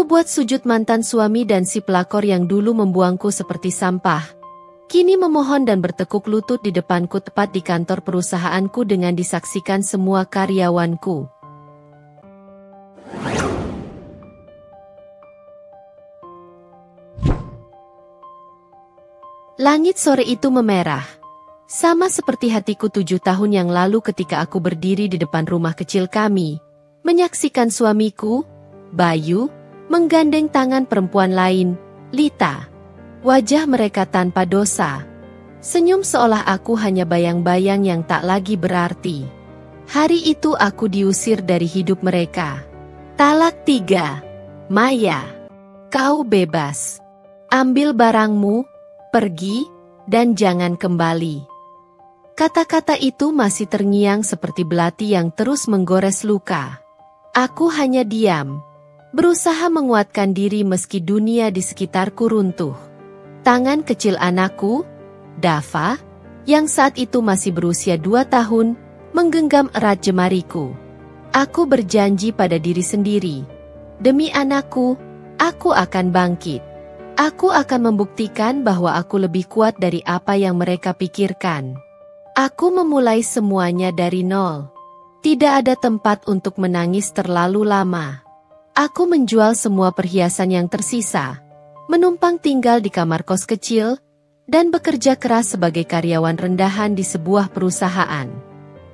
buat sujud mantan suami dan si pelakor yang dulu membuangku seperti sampah. Kini memohon dan bertekuk lutut di depanku tepat di kantor perusahaanku dengan disaksikan semua karyawanku. Langit sore itu memerah. Sama seperti hatiku 7 tahun yang lalu ketika aku berdiri di depan rumah kecil kami, menyaksikan suamiku, Bayu, menggandeng tangan perempuan lain, Lita. Wajah mereka tanpa dosa. Senyum seolah aku hanya bayang-bayang yang tak lagi berarti. Hari itu aku diusir dari hidup mereka. Talak 3. Maya, kau bebas. Ambil barangmu, pergi, dan jangan kembali. Kata-kata itu masih terngiang seperti belati yang terus menggores luka. Aku hanya diam, berusaha menguatkan diri meski dunia di sekitarku runtuh. Tangan kecil anakku, Dava, yang saat itu masih berusia 2 tahun, menggenggam erat jemariku. Aku berjanji pada diri sendiri, demi anakku, aku akan bangkit. Aku akan membuktikan bahwa aku lebih kuat dari apa yang mereka pikirkan. Aku memulai semuanya dari nol. Tidak ada tempat untuk menangis terlalu lama. Aku menjual semua perhiasan yang tersisa, menumpang tinggal di kamar kos kecil, dan bekerja keras sebagai karyawan rendahan di sebuah perusahaan.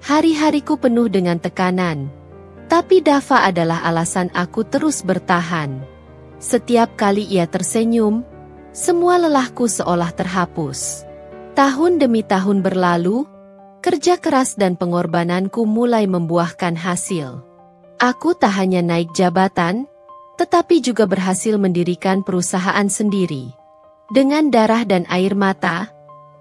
Hari-hariku penuh dengan tekanan, tapi Dava adalah alasan aku terus bertahan. Setiap kali ia tersenyum, semua lelahku seolah terhapus. Tahun demi tahun berlalu, kerja keras dan pengorbananku mulai membuahkan hasil. Aku tak hanya naik jabatan, tetapi juga berhasil mendirikan perusahaan sendiri. Dengan darah dan air mata,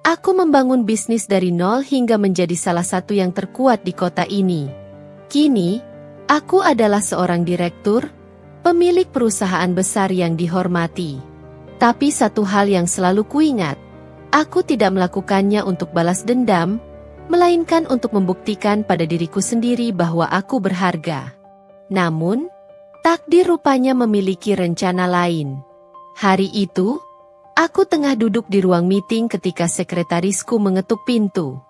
aku membangun bisnis dari nol hingga menjadi salah satu yang terkuat di kota ini. Kini, aku adalah seorang direktur, pemilik perusahaan besar yang dihormati. Tapi satu hal yang selalu kuingat, aku tidak melakukannya untuk balas dendam, melainkan untuk membuktikan pada diriku sendiri bahwa aku berharga. Namun, takdir rupanya memiliki rencana lain. Hari itu, aku tengah duduk di ruang meeting ketika sekretarisku mengetuk pintu.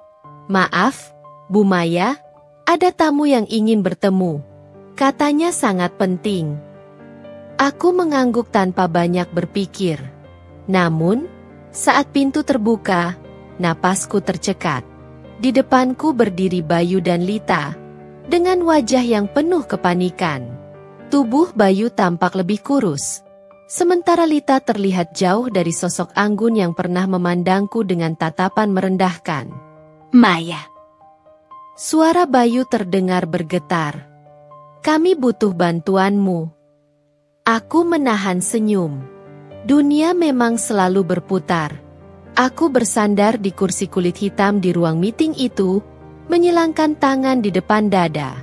"Maaf, Bu Maya, ada tamu yang ingin bertemu," katanya sangat penting. Aku mengangguk tanpa banyak berpikir. Namun, saat pintu terbuka, napasku tercekat. Di depanku berdiri Bayu dan Lita, dengan wajah yang penuh kepanikan. Tubuh Bayu tampak lebih kurus, sementara Lita terlihat jauh dari sosok anggun yang pernah memandangku dengan tatapan merendahkan. "Maya." Suara Bayu terdengar bergetar. "Kami butuh bantuanmu." Aku menahan senyum. Dunia memang selalu berputar. Aku bersandar di kursi kulit hitam di ruang meeting itu, menyilangkan tangan di depan dada.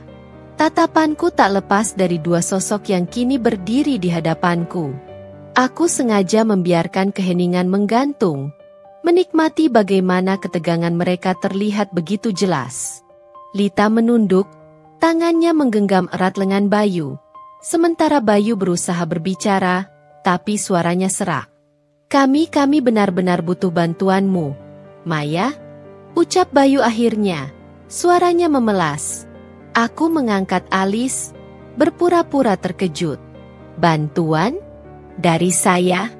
Tatapanku tak lepas dari 2 sosok yang kini berdiri di hadapanku. Aku sengaja membiarkan keheningan menggantung, menikmati bagaimana ketegangan mereka terlihat begitu jelas. Lita menunduk, tangannya menggenggam erat lengan Bayu, sementara Bayu berusaha berbicara, tapi suaranya serak. Kami benar-benar butuh bantuanmu, Maya," ucap Bayu akhirnya. Suaranya memelas. Aku mengangkat alis, berpura-pura terkejut. "Bantuan? Dari saya?"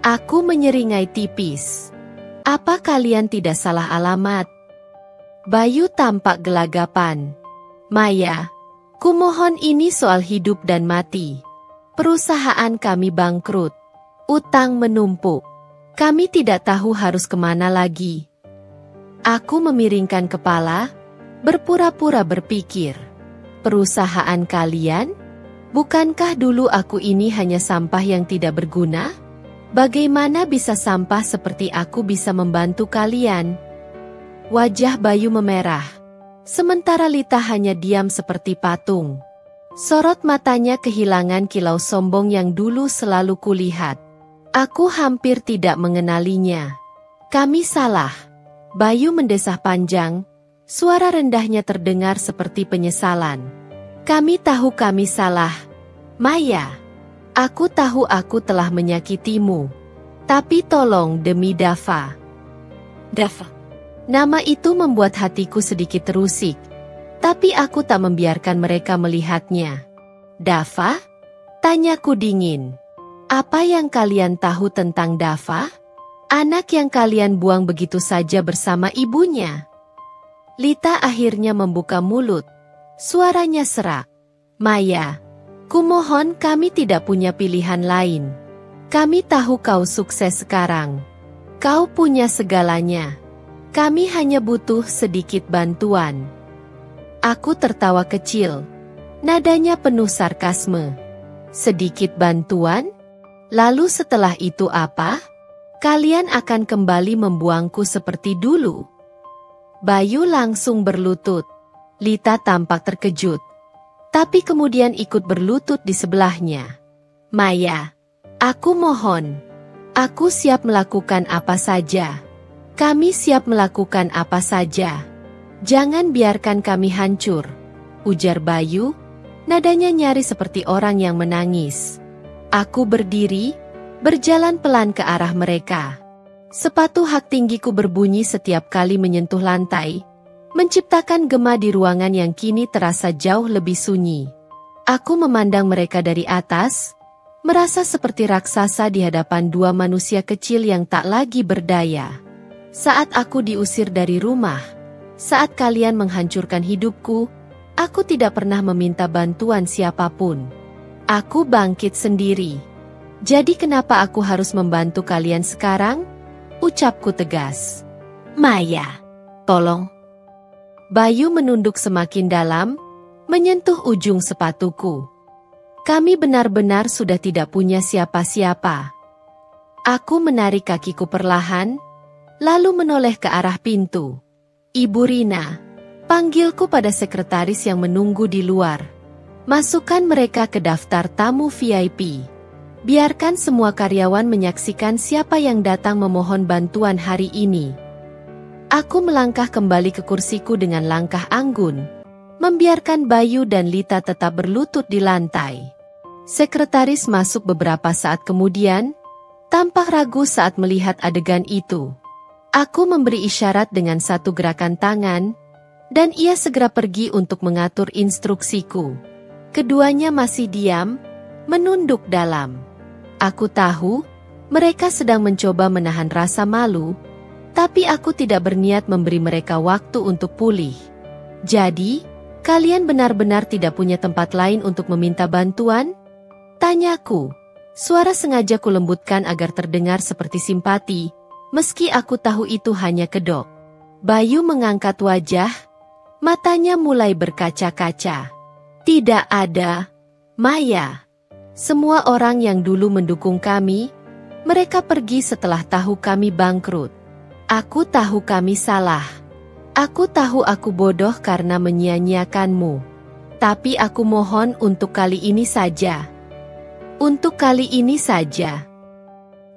Aku menyeringai tipis. "Apa kalian tidak salah alamat?" Bayu tampak gelagapan. "Maya, kumohon ini soal hidup dan mati. Perusahaan kami bangkrut. Utang menumpuk. Kami tidak tahu harus kemana lagi." Aku memiringkan kepala, berpura-pura berpikir. "Perusahaan kalian? Bukankah dulu aku ini hanya sampah yang tidak berguna? Bagaimana bisa sampah seperti aku bisa membantu kalian?" Wajah Bayu memerah, sementara Lita hanya diam seperti patung. Sorot matanya kehilangan kilau sombong yang dulu selalu kulihat. Aku hampir tidak mengenalinya. "Kami salah." Bayu mendesah panjang, suara rendahnya terdengar seperti penyesalan. "Kami tahu kami salah, Maya. Aku tahu aku telah menyakitimu. Tapi tolong demi Dava. Dava. Nama itu membuat hatiku sedikit terusik. Tapi aku tak membiarkan mereka melihatnya. Dava? Tanyaku dingin. Apa yang kalian tahu tentang Dava? Anak yang kalian buang begitu saja bersama ibunya. Lita akhirnya membuka mulut. Suaranya serak. Maya, kumohon kami tidak punya pilihan lain. Kami tahu kau sukses sekarang. Kau punya segalanya. Kami hanya butuh sedikit bantuan. Aku tertawa kecil. Nadanya penuh sarkasme. Sedikit bantuan? Lalu setelah itu apa? Kalian akan kembali membuangku seperti dulu. Bayu langsung berlutut. Lita tampak terkejut. Tapi kemudian ikut berlutut di sebelahnya. Maya, aku mohon. Aku siap melakukan apa saja. Kami siap melakukan apa saja. Jangan biarkan kami hancur. Ujar Bayu, nadanya nyaris seperti orang yang menangis. Aku berdiri, berjalan pelan ke arah mereka. Sepatu hak tinggiku berbunyi setiap kali menyentuh lantai, menciptakan gema di ruangan yang kini terasa jauh lebih sunyi. Aku memandang mereka dari atas, merasa seperti raksasa di hadapan dua manusia kecil yang tak lagi berdaya. Saat aku diusir dari rumah, saat kalian menghancurkan hidupku, aku tidak pernah meminta bantuan siapapun. Aku bangkit sendiri. Jadi kenapa aku harus membantu kalian sekarang? Ucapku tegas. Maya, tolong. Bayu menunduk semakin dalam, menyentuh ujung sepatuku. Kami benar-benar sudah tidak punya siapa-siapa. Aku menarik kakiku perlahan, lalu menoleh ke arah pintu. Ibu Rina, panggilku pada sekretaris yang menunggu di luar. Masukkan mereka ke daftar tamu VIP. Biarkan semua karyawan menyaksikan siapa yang datang memohon bantuan hari ini. Aku melangkah kembali ke kursiku dengan langkah anggun, membiarkan Bayu dan Lita tetap berlutut di lantai. Sekretaris masuk beberapa saat kemudian, tampak ragu saat melihat adegan itu. Aku memberi isyarat dengan satu gerakan tangan, dan ia segera pergi untuk mengatur instruksiku. Keduanya masih diam, menunduk dalam. Aku tahu, mereka sedang mencoba menahan rasa malu, tapi aku tidak berniat memberi mereka waktu untuk pulih. Jadi, kalian benar-benar tidak punya tempat lain untuk meminta bantuan? Tanyaku. Suara sengaja kulembutkan agar terdengar seperti simpati, meski aku tahu itu hanya kedok. Bayu mengangkat wajah, matanya mulai berkaca-kaca. Tidak ada, Maya. Semua orang yang dulu mendukung kami, mereka pergi setelah tahu kami bangkrut. Aku tahu kami salah. Aku tahu aku bodoh karena menyia-nyiakanmu. Tapi aku mohon untuk kali ini saja. Untuk kali ini saja.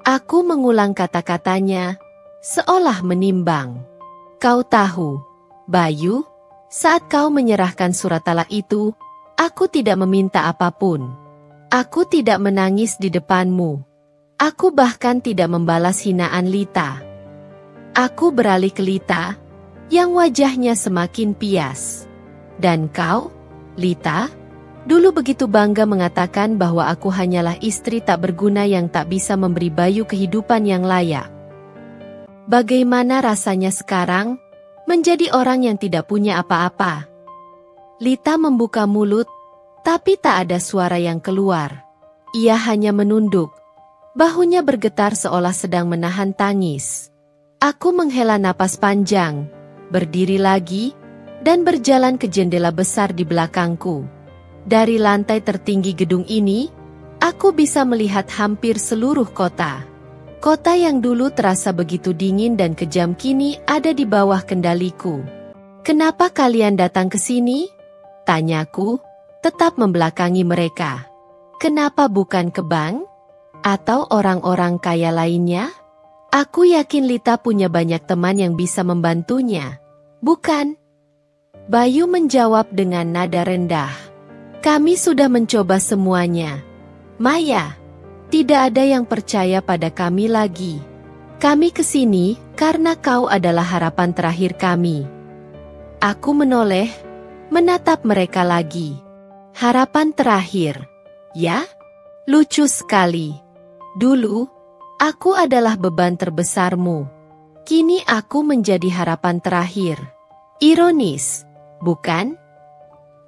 Aku mengulang kata-katanya, seolah menimbang. Kau tahu, Bayu, saat kau menyerahkan surat talak itu, aku tidak meminta apapun. Aku tidak menangis di depanmu. Aku bahkan tidak membalas hinaan Lita. Aku beralih ke Lita, yang wajahnya semakin pias. Dan kau, Lita, dulu begitu bangga mengatakan bahwa aku hanyalah istri tak berguna yang tak bisa memberi Bayu kehidupan yang layak. Bagaimana rasanya sekarang, menjadi orang yang tidak punya apa-apa? Lita membuka mulut, tapi tak ada suara yang keluar. Ia hanya menunduk, bahunya bergetar seolah sedang menahan tangis. Aku menghela napas panjang, berdiri lagi, dan berjalan ke jendela besar di belakangku. Dari lantai tertinggi gedung ini, aku bisa melihat hampir seluruh kota. Kota yang dulu terasa begitu dingin dan kejam kini ada di bawah kendaliku. Kenapa kalian datang ke sini? Tanyaku, tetap membelakangi mereka. Kenapa bukan ke bank? Atau orang-orang kaya lainnya? Aku yakin Lita punya banyak teman yang bisa membantunya. Bukan? Bayu menjawab dengan nada rendah. Kami sudah mencoba semuanya. Maya, tidak ada yang percaya pada kami lagi. Kami kesini karena kau adalah harapan terakhir kami. Aku menoleh, menatap mereka lagi. Harapan terakhir, ya? Lucu sekali. Dulu, aku adalah beban terbesarmu. Kini aku menjadi harapan terakhir. Ironis, bukan?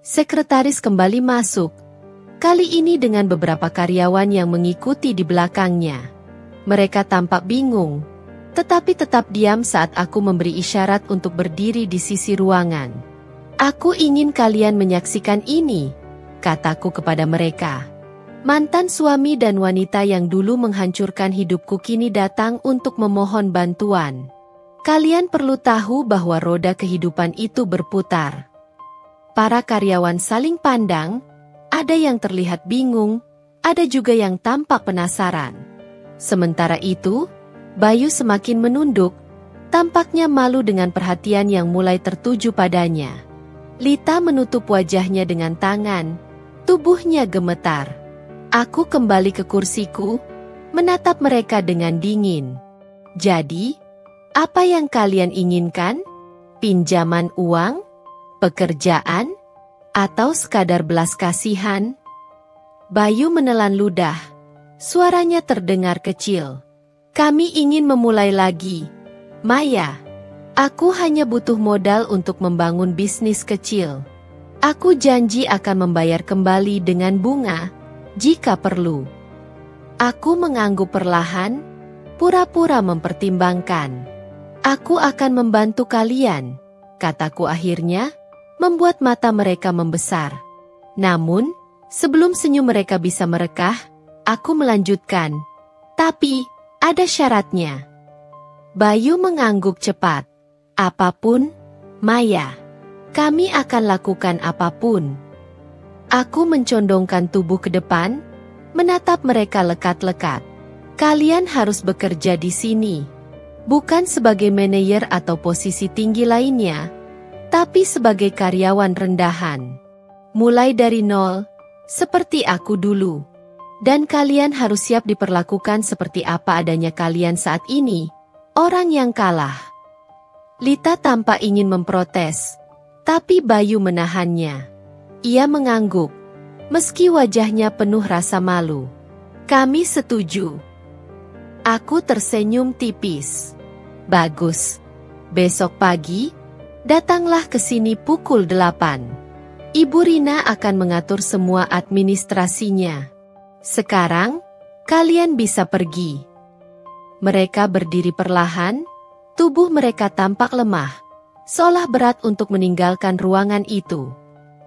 Sekretaris kembali masuk. Kali ini dengan beberapa karyawan yang mengikuti di belakangnya. Mereka tampak bingung, tetapi tetap diam saat aku memberi isyarat untuk berdiri di sisi ruangan. Aku ingin kalian menyaksikan ini, kataku kepada mereka. Mantan suami dan wanita yang dulu menghancurkan hidupku kini datang untuk memohon bantuan. Kalian perlu tahu bahwa roda kehidupan itu berputar. Para karyawan saling pandang, ada yang terlihat bingung, ada juga yang tampak penasaran. Sementara itu, Bayu semakin menunduk, tampaknya malu dengan perhatian yang mulai tertuju padanya. Lita menutup wajahnya dengan tangan, tubuhnya gemetar. Aku kembali ke kursiku, menatap mereka dengan dingin. Jadi, apa yang kalian inginkan? Pinjaman uang? Pekerjaan? Atau sekadar belas kasihan? Bayu menelan ludah. Suaranya terdengar kecil. Kami ingin memulai lagi. Maya, aku hanya butuh modal untuk membangun bisnis kecil. Aku janji akan membayar kembali dengan bunga, jika perlu. Aku mengangguk perlahan, pura-pura mempertimbangkan. Aku akan membantu kalian, kataku akhirnya, membuat mata mereka membesar. Namun, sebelum senyum mereka bisa merekah, aku melanjutkan. Tapi, ada syaratnya. Bayu mengangguk cepat. Apapun, Maya. Kami akan lakukan apapun. Aku mencondongkan tubuh ke depan, menatap mereka lekat-lekat. Kalian harus bekerja di sini. Bukan sebagai manajer atau posisi tinggi lainnya, tapi sebagai karyawan rendahan. Mulai dari nol, seperti aku dulu. Dan kalian harus siap diperlakukan seperti apa adanya kalian saat ini, orang yang kalah. Lita tampak ingin memprotes, tapi Bayu menahannya. Ia mengangguk, meski wajahnya penuh rasa malu. Kami setuju. Aku tersenyum tipis. Bagus. Besok pagi, datanglah ke sini pukul 8. Ibu Rina akan mengatur semua administrasinya. Sekarang, kalian bisa pergi. Mereka berdiri perlahan, tubuh mereka tampak lemah, seolah berat untuk meninggalkan ruangan itu.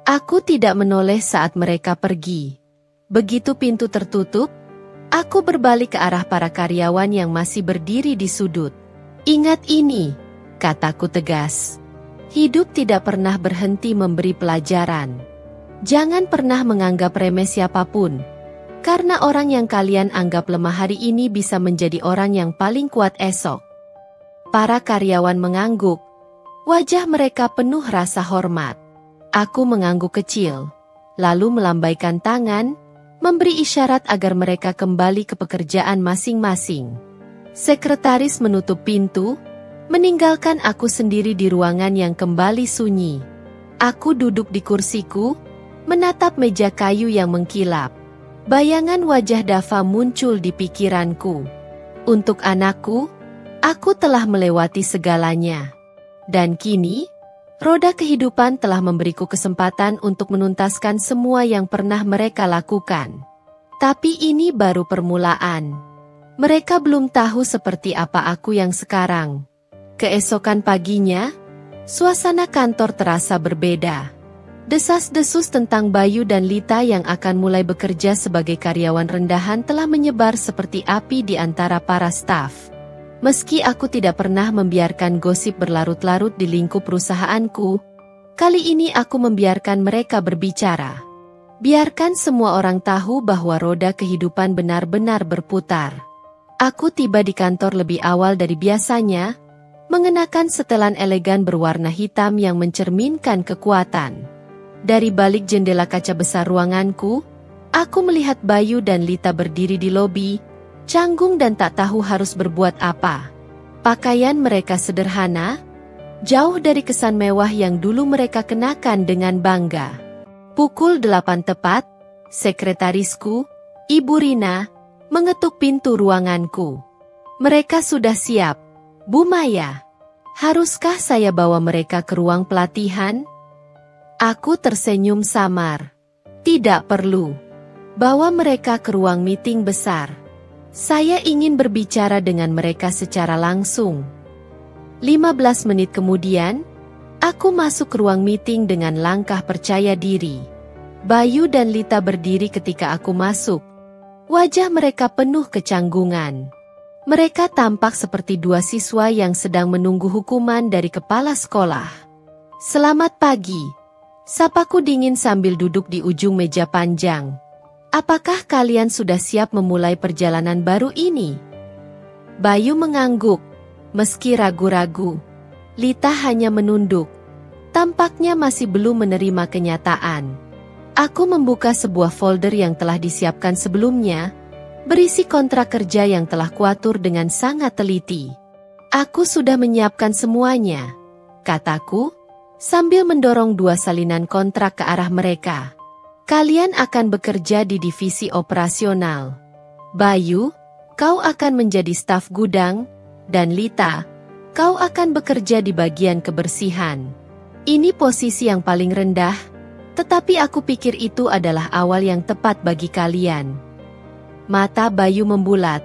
Aku tidak menoleh saat mereka pergi. Begitu pintu tertutup, aku berbalik ke arah para karyawan yang masih berdiri di sudut. Ingat ini, kataku tegas. Hidup tidak pernah berhenti memberi pelajaran. Jangan pernah menganggap remeh siapapun, karena orang yang kalian anggap lemah hari ini bisa menjadi orang yang paling kuat esok. Para karyawan mengangguk, wajah mereka penuh rasa hormat. Aku mengangguk kecil, lalu melambaikan tangan, memberi isyarat agar mereka kembali ke pekerjaan masing-masing. Sekretaris menutup pintu, meninggalkan aku sendiri di ruangan yang kembali sunyi. Aku duduk di kursiku, menatap meja kayu yang mengkilap. Bayangan wajah Dava muncul di pikiranku. Untuk anakku, aku telah melewati segalanya. Dan kini, roda kehidupan telah memberiku kesempatan untuk menuntaskan semua yang pernah mereka lakukan. Tapi ini baru permulaan. Mereka belum tahu seperti apa aku yang sekarang. Keesokan paginya, suasana kantor terasa berbeda. Desas-desus tentang Bayu dan Lita yang akan mulai bekerja sebagai karyawan rendahan telah menyebar seperti api di antara para staf. Meski aku tidak pernah membiarkan gosip berlarut-larut di lingkup perusahaanku, kali ini aku membiarkan mereka berbicara. Biarkan semua orang tahu bahwa roda kehidupan benar-benar berputar. Aku tiba di kantor lebih awal dari biasanya, mengenakan setelan elegan berwarna hitam yang mencerminkan kekuatan. Dari balik jendela kaca besar ruanganku, Aku melihat Bayu dan Lita berdiri di lobi, canggung dan tak tahu harus berbuat apa. Pakaian mereka sederhana, jauh dari kesan mewah yang dulu mereka kenakan dengan bangga. Pukul 8 tepat, sekretarisku, Ibu Rina, mengetuk pintu ruanganku. Mereka sudah siap, Bu Maya. Haruskah saya bawa mereka ke ruang pelatihan? Aku tersenyum samar. Tidak perlu. Bawa mereka ke ruang meeting besar. Saya ingin berbicara dengan mereka secara langsung. 15 menit kemudian, aku masuk ke ruang meeting dengan langkah percaya diri. Bayu dan Lita berdiri ketika aku masuk. Wajah mereka penuh kecanggungan. Mereka tampak seperti dua siswa yang sedang menunggu hukuman dari kepala sekolah. Selamat pagi. Sapaku dingin sambil duduk di ujung meja panjang. Apakah kalian sudah siap memulai perjalanan baru ini? Bayu mengangguk, meski ragu-ragu. Lita hanya menunduk. Tampaknya masih belum menerima kenyataan. Aku membuka sebuah folder yang telah disiapkan sebelumnya, berisi kontrak kerja yang telah kuatur dengan sangat teliti. Aku sudah menyiapkan semuanya, kataku, sambil mendorong dua salinan kontrak ke arah mereka. Kalian akan bekerja di divisi operasional. Bayu, kau akan menjadi staf gudang, dan Lita, kau akan bekerja di bagian kebersihan. Ini posisi yang paling rendah, tetapi aku pikir itu adalah awal yang tepat bagi kalian. Mata Bayu membulat,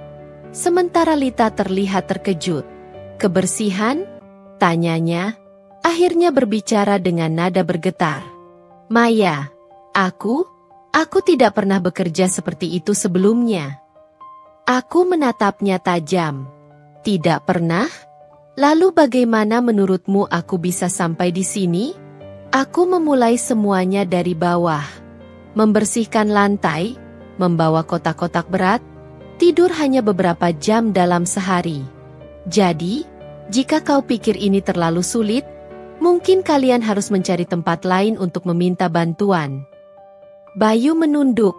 sementara Lita terlihat terkejut. Kebersihan? Tanyanya, akhirnya berbicara dengan nada bergetar. Maya, Aku tidak pernah bekerja seperti itu sebelumnya. Aku menatapnya tajam. Tidak pernah? Lalu bagaimana menurutmu aku bisa sampai di sini? Aku memulai semuanya dari bawah. Membersihkan lantai, membawa kotak-kotak berat, tidur hanya beberapa jam dalam sehari. Jadi, jika kau pikir ini terlalu sulit, mungkin kalian harus mencari tempat lain untuk meminta bantuan. Bayu menunduk,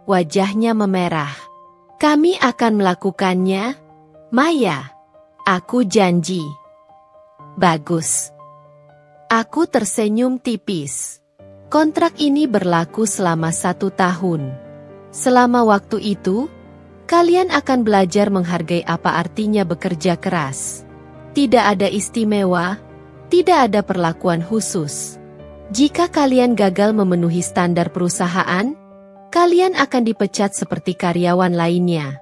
wajahnya memerah. Kami akan melakukannya, Maya. Aku janji. Bagus. Aku tersenyum tipis. Kontrak ini berlaku selama 1 tahun. Selama waktu itu, kalian akan belajar menghargai apa artinya bekerja keras. Tidak ada istimewa, tidak ada perlakuan khusus. Jika kalian gagal memenuhi standar perusahaan, kalian akan dipecat seperti karyawan lainnya.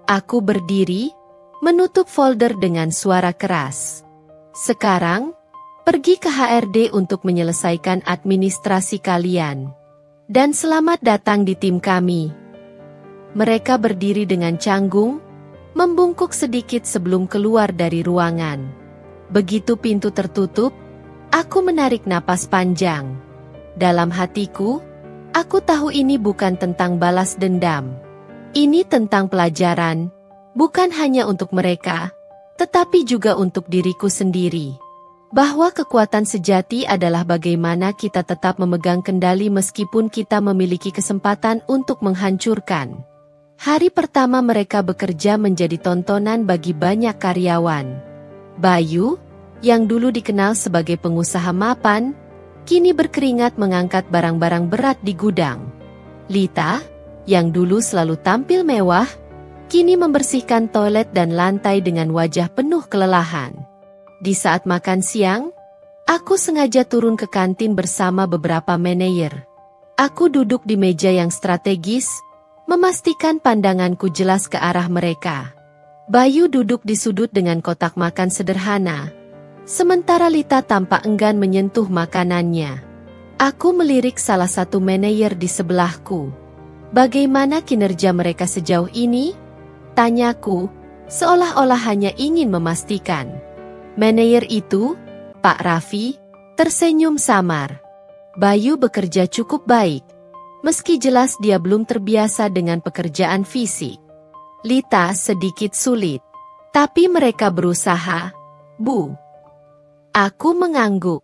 Aku berdiri, menutup folder dengan suara keras. Sekarang, pergi ke HRD untuk menyelesaikan administrasi kalian. Dan selamat datang di tim kami. Mereka berdiri dengan canggung, membungkuk sedikit sebelum keluar dari ruangan. Begitu pintu tertutup, aku menarik napas panjang. Dalam hatiku, aku tahu ini bukan tentang balas dendam. Ini tentang pelajaran, bukan hanya untuk mereka, tetapi juga untuk diriku sendiri. Bahwa kekuatan sejati adalah bagaimana kita tetap memegang kendali meskipun kita memiliki kesempatan untuk menghancurkan. Hari pertama mereka bekerja menjadi tontonan bagi banyak karyawan. Bayu, yang dulu dikenal sebagai pengusaha mapan, kini berkeringat mengangkat barang-barang berat di gudang. Lita, yang dulu selalu tampil mewah, kini membersihkan toilet dan lantai dengan wajah penuh kelelahan. Di saat makan siang, aku sengaja turun ke kantin bersama beberapa manajer. Aku duduk di meja yang strategis, memastikan pandanganku jelas ke arah mereka. Bayu duduk di sudut dengan kotak makan sederhana, sementara Lita tampak enggan menyentuh makanannya. Aku melirik salah satu manajer di sebelahku. Bagaimana kinerja mereka sejauh ini? Tanyaku, seolah-olah hanya ingin memastikan. Manajer itu, Pak Raffi, tersenyum samar. Bayu bekerja cukup baik, meski jelas dia belum terbiasa dengan pekerjaan fisik. Lita sedikit sulit, tapi mereka berusaha, Bu. Aku mengangguk.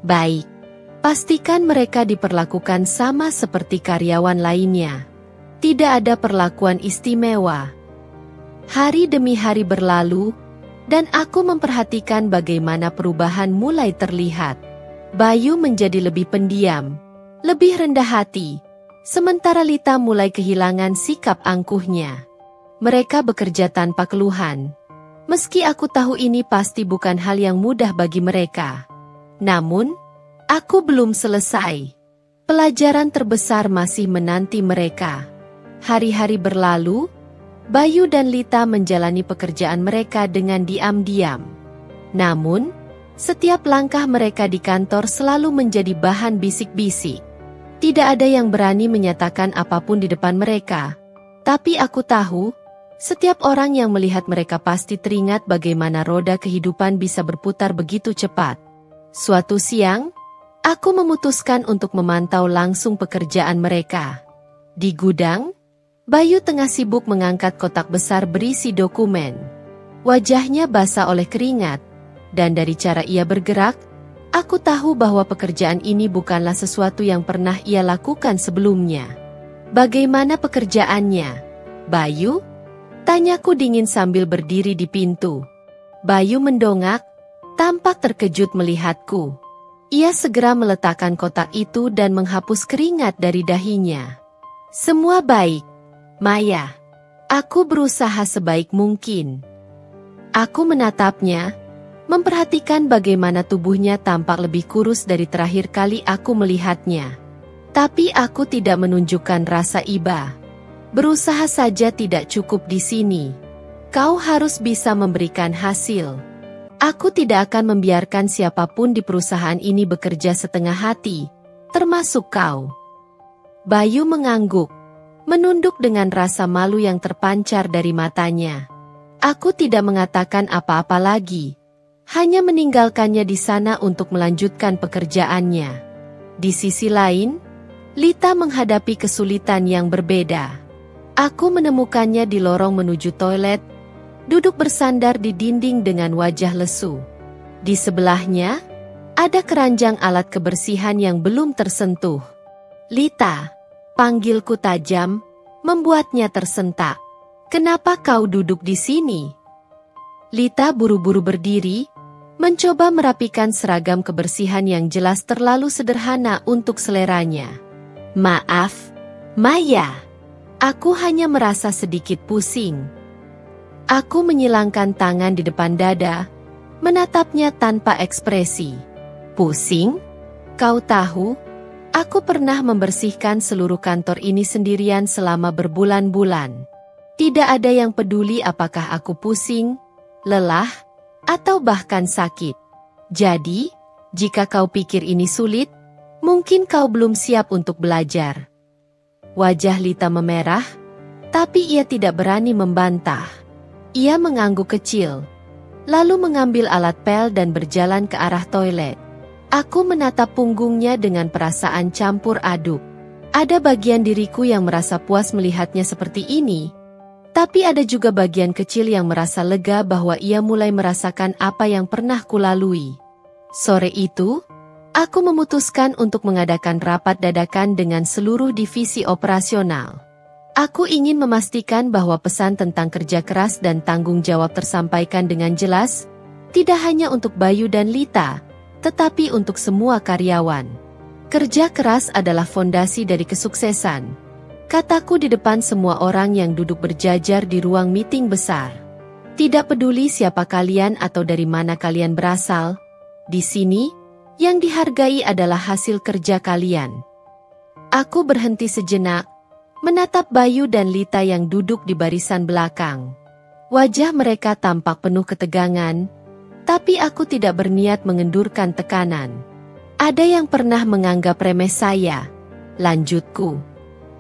Baik. Pastikan mereka diperlakukan sama seperti karyawan lainnya. Tidak ada perlakuan istimewa. Hari demi hari berlalu, dan aku memperhatikan bagaimana perubahan mulai terlihat. Bayu menjadi lebih pendiam, lebih rendah hati, sementara Lita mulai kehilangan sikap angkuhnya. Mereka bekerja tanpa keluhan. Meski aku tahu ini pasti bukan hal yang mudah bagi mereka. Namun, aku belum selesai. Pelajaran terbesar masih menanti mereka. Hari-hari berlalu, Bayu dan Lita menjalani pekerjaan mereka dengan diam-diam. Namun, setiap langkah mereka di kantor selalu menjadi bahan bisik-bisik. Tidak ada yang berani menyatakan apapun di depan mereka. Tapi aku tahu, setiap orang yang melihat mereka pasti teringat bagaimana roda kehidupan bisa berputar begitu cepat. Suatu siang, aku memutuskan untuk memantau langsung pekerjaan mereka. Di gudang, Bayu tengah sibuk mengangkat kotak besar berisi dokumen. Wajahnya basah oleh keringat, dan dari cara ia bergerak, aku tahu bahwa pekerjaan ini bukanlah sesuatu yang pernah ia lakukan sebelumnya. Bagaimana pekerjaannya, Bayu? Tanyaku dingin sambil berdiri di pintu. Bayu mendongak, tampak terkejut melihatku. Ia segera meletakkan kotak itu dan menghapus keringat dari dahinya. Semua baik, Maya. Aku berusaha sebaik mungkin. Aku menatapnya, memperhatikan bagaimana tubuhnya tampak lebih kurus dari terakhir kali aku melihatnya. Tapi aku tidak menunjukkan rasa iba. Berusaha saja tidak cukup di sini. Kau harus bisa memberikan hasil. Aku tidak akan membiarkan siapapun di perusahaan ini bekerja setengah hati, termasuk kau. Bayu mengangguk, menunduk dengan rasa malu yang terpancar dari matanya. Aku tidak mengatakan apa-apa lagi, hanya meninggalkannya di sana untuk melanjutkan pekerjaannya. Di sisi lain, Lita menghadapi kesulitan yang berbeda. Aku menemukannya di lorong menuju toilet, duduk bersandar di dinding dengan wajah lesu. Di sebelahnya, ada keranjang alat kebersihan yang belum tersentuh. Lita, panggilku tajam, membuatnya tersentak. Kenapa kau duduk di sini? Lita buru-buru berdiri, mencoba merapikan seragam kebersihan yang jelas terlalu sederhana untuk seleranya. Maaf, Maya. Aku hanya merasa sedikit pusing. Aku menyilangkan tangan di depan dada, menatapnya tanpa ekspresi. Pusing? Kau tahu, aku pernah membersihkan seluruh kantor ini sendirian selama berbulan-bulan. Tidak ada yang peduli apakah aku pusing, lelah, atau bahkan sakit. Jadi, jika kau pikir ini sulit, mungkin kau belum siap untuk belajar. Wajah Lita memerah, tapi ia tidak berani membantah. Ia mengangguk kecil, lalu mengambil alat pel dan berjalan ke arah toilet. Aku menatap punggungnya dengan perasaan campur aduk. Ada bagian diriku yang merasa puas melihatnya seperti ini, tapi ada juga bagian kecil yang merasa lega bahwa ia mulai merasakan apa yang pernah kulalui. Sore itu, aku memutuskan untuk mengadakan rapat dadakan dengan seluruh divisi operasional. Aku ingin memastikan bahwa pesan tentang kerja keras dan tanggung jawab tersampaikan dengan jelas, tidak hanya untuk Bayu dan Lita, tetapi untuk semua karyawan. Kerja keras adalah fondasi dari kesuksesan, kataku di depan semua orang yang duduk berjajar di ruang meeting besar. Tidak peduli siapa kalian atau dari mana kalian berasal, di sini, yang dihargai adalah hasil kerja kalian. Aku berhenti sejenak, menatap Bayu dan Lita yang duduk di barisan belakang. Wajah mereka tampak penuh ketegangan, tapi aku tidak berniat mengendurkan tekanan. Ada yang pernah menganggap remeh saya, lanjutku.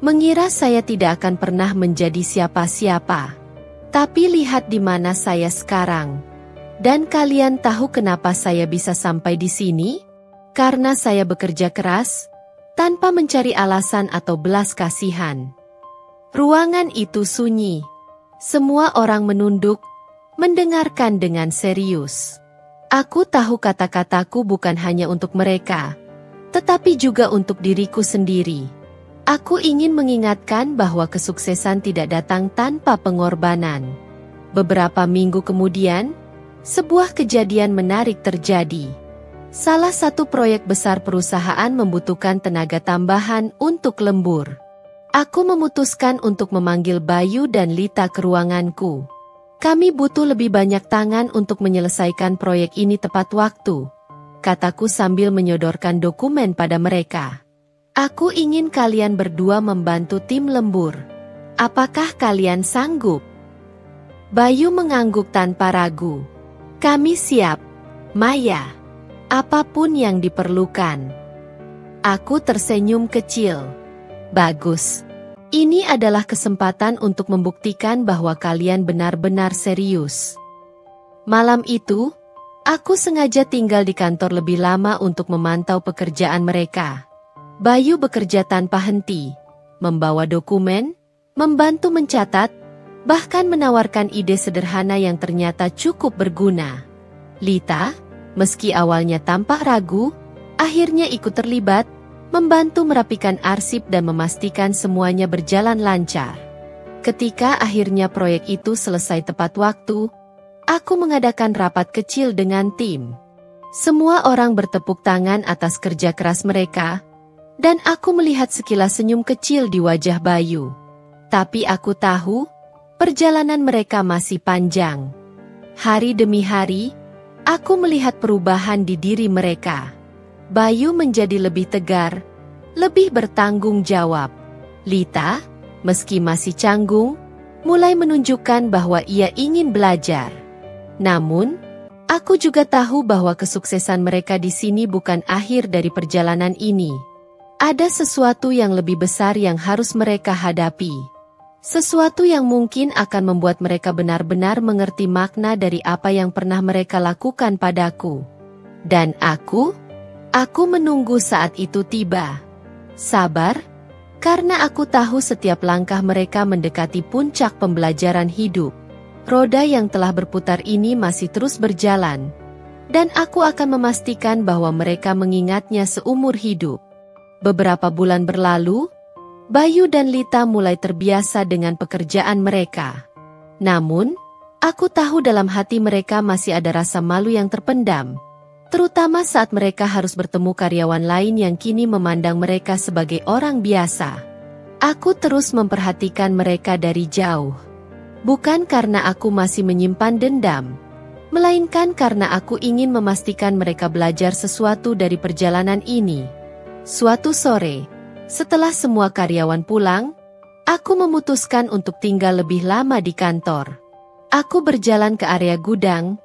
Mengira saya tidak akan pernah menjadi siapa-siapa. Tapi lihat di mana saya sekarang. Dan kalian tahu kenapa saya bisa sampai di sini? Karena saya bekerja keras, tanpa mencari alasan atau belas kasihan. Ruangan itu sunyi. Semua orang menunduk, mendengarkan dengan serius. Aku tahu kata-kataku bukan hanya untuk mereka, tetapi juga untuk diriku sendiri. Aku ingin mengingatkan bahwa kesuksesan tidak datang tanpa pengorbanan. Beberapa minggu kemudian, sebuah kejadian menarik terjadi. Salah satu proyek besar perusahaan membutuhkan tenaga tambahan untuk lembur. Aku memutuskan untuk memanggil Bayu dan Lita ke ruanganku. Kami butuh lebih banyak tangan untuk menyelesaikan proyek ini tepat waktu, kataku sambil menyodorkan dokumen pada mereka. Aku ingin kalian berdua membantu tim lembur. Apakah kalian sanggup? Bayu mengangguk tanpa ragu. Kami siap, Maya. Apapun yang diperlukan. Aku tersenyum kecil. Bagus. Ini adalah kesempatan untuk membuktikan bahwa kalian benar-benar serius. Malam itu, aku sengaja tinggal di kantor lebih lama untuk memantau pekerjaan mereka. Bayu bekerja tanpa henti, membawa dokumen, membantu mencatat, bahkan menawarkan ide sederhana yang ternyata cukup berguna. Lita, meski awalnya tampak ragu, akhirnya ikut terlibat, membantu merapikan arsip dan memastikan semuanya berjalan lancar. Ketika akhirnya proyek itu selesai tepat waktu, aku mengadakan rapat kecil dengan tim. Semua orang bertepuk tangan atas kerja keras mereka, dan aku melihat sekilas senyum kecil di wajah Bayu. Tapi aku tahu, perjalanan mereka masih panjang. Hari demi hari, aku melihat perubahan di diri mereka. Bayu menjadi lebih tegar, lebih bertanggung jawab. Lita, meski masih canggung, mulai menunjukkan bahwa ia ingin belajar. Namun, aku juga tahu bahwa kesuksesan mereka di sini bukan akhir dari perjalanan ini. Ada sesuatu yang lebih besar yang harus mereka hadapi. Sesuatu yang mungkin akan membuat mereka benar-benar mengerti makna dari apa yang pernah mereka lakukan padaku. Dan aku menunggu saat itu tiba. Sabar, karena aku tahu setiap langkah mereka mendekati puncak pembelajaran hidup. Roda yang telah berputar ini masih terus berjalan, dan aku akan memastikan bahwa mereka mengingatnya seumur hidup. Beberapa bulan berlalu, Bayu dan Lita mulai terbiasa dengan pekerjaan mereka. Namun, aku tahu dalam hati mereka masih ada rasa malu yang terpendam. Terutama saat mereka harus bertemu karyawan lain yang kini memandang mereka sebagai orang biasa. Aku terus memperhatikan mereka dari jauh. Bukan karena aku masih menyimpan dendam, melainkan karena aku ingin memastikan mereka belajar sesuatu dari perjalanan ini. Suatu sore, setelah semua karyawan pulang, aku memutuskan untuk tinggal lebih lama di kantor. Aku berjalan ke area gudang,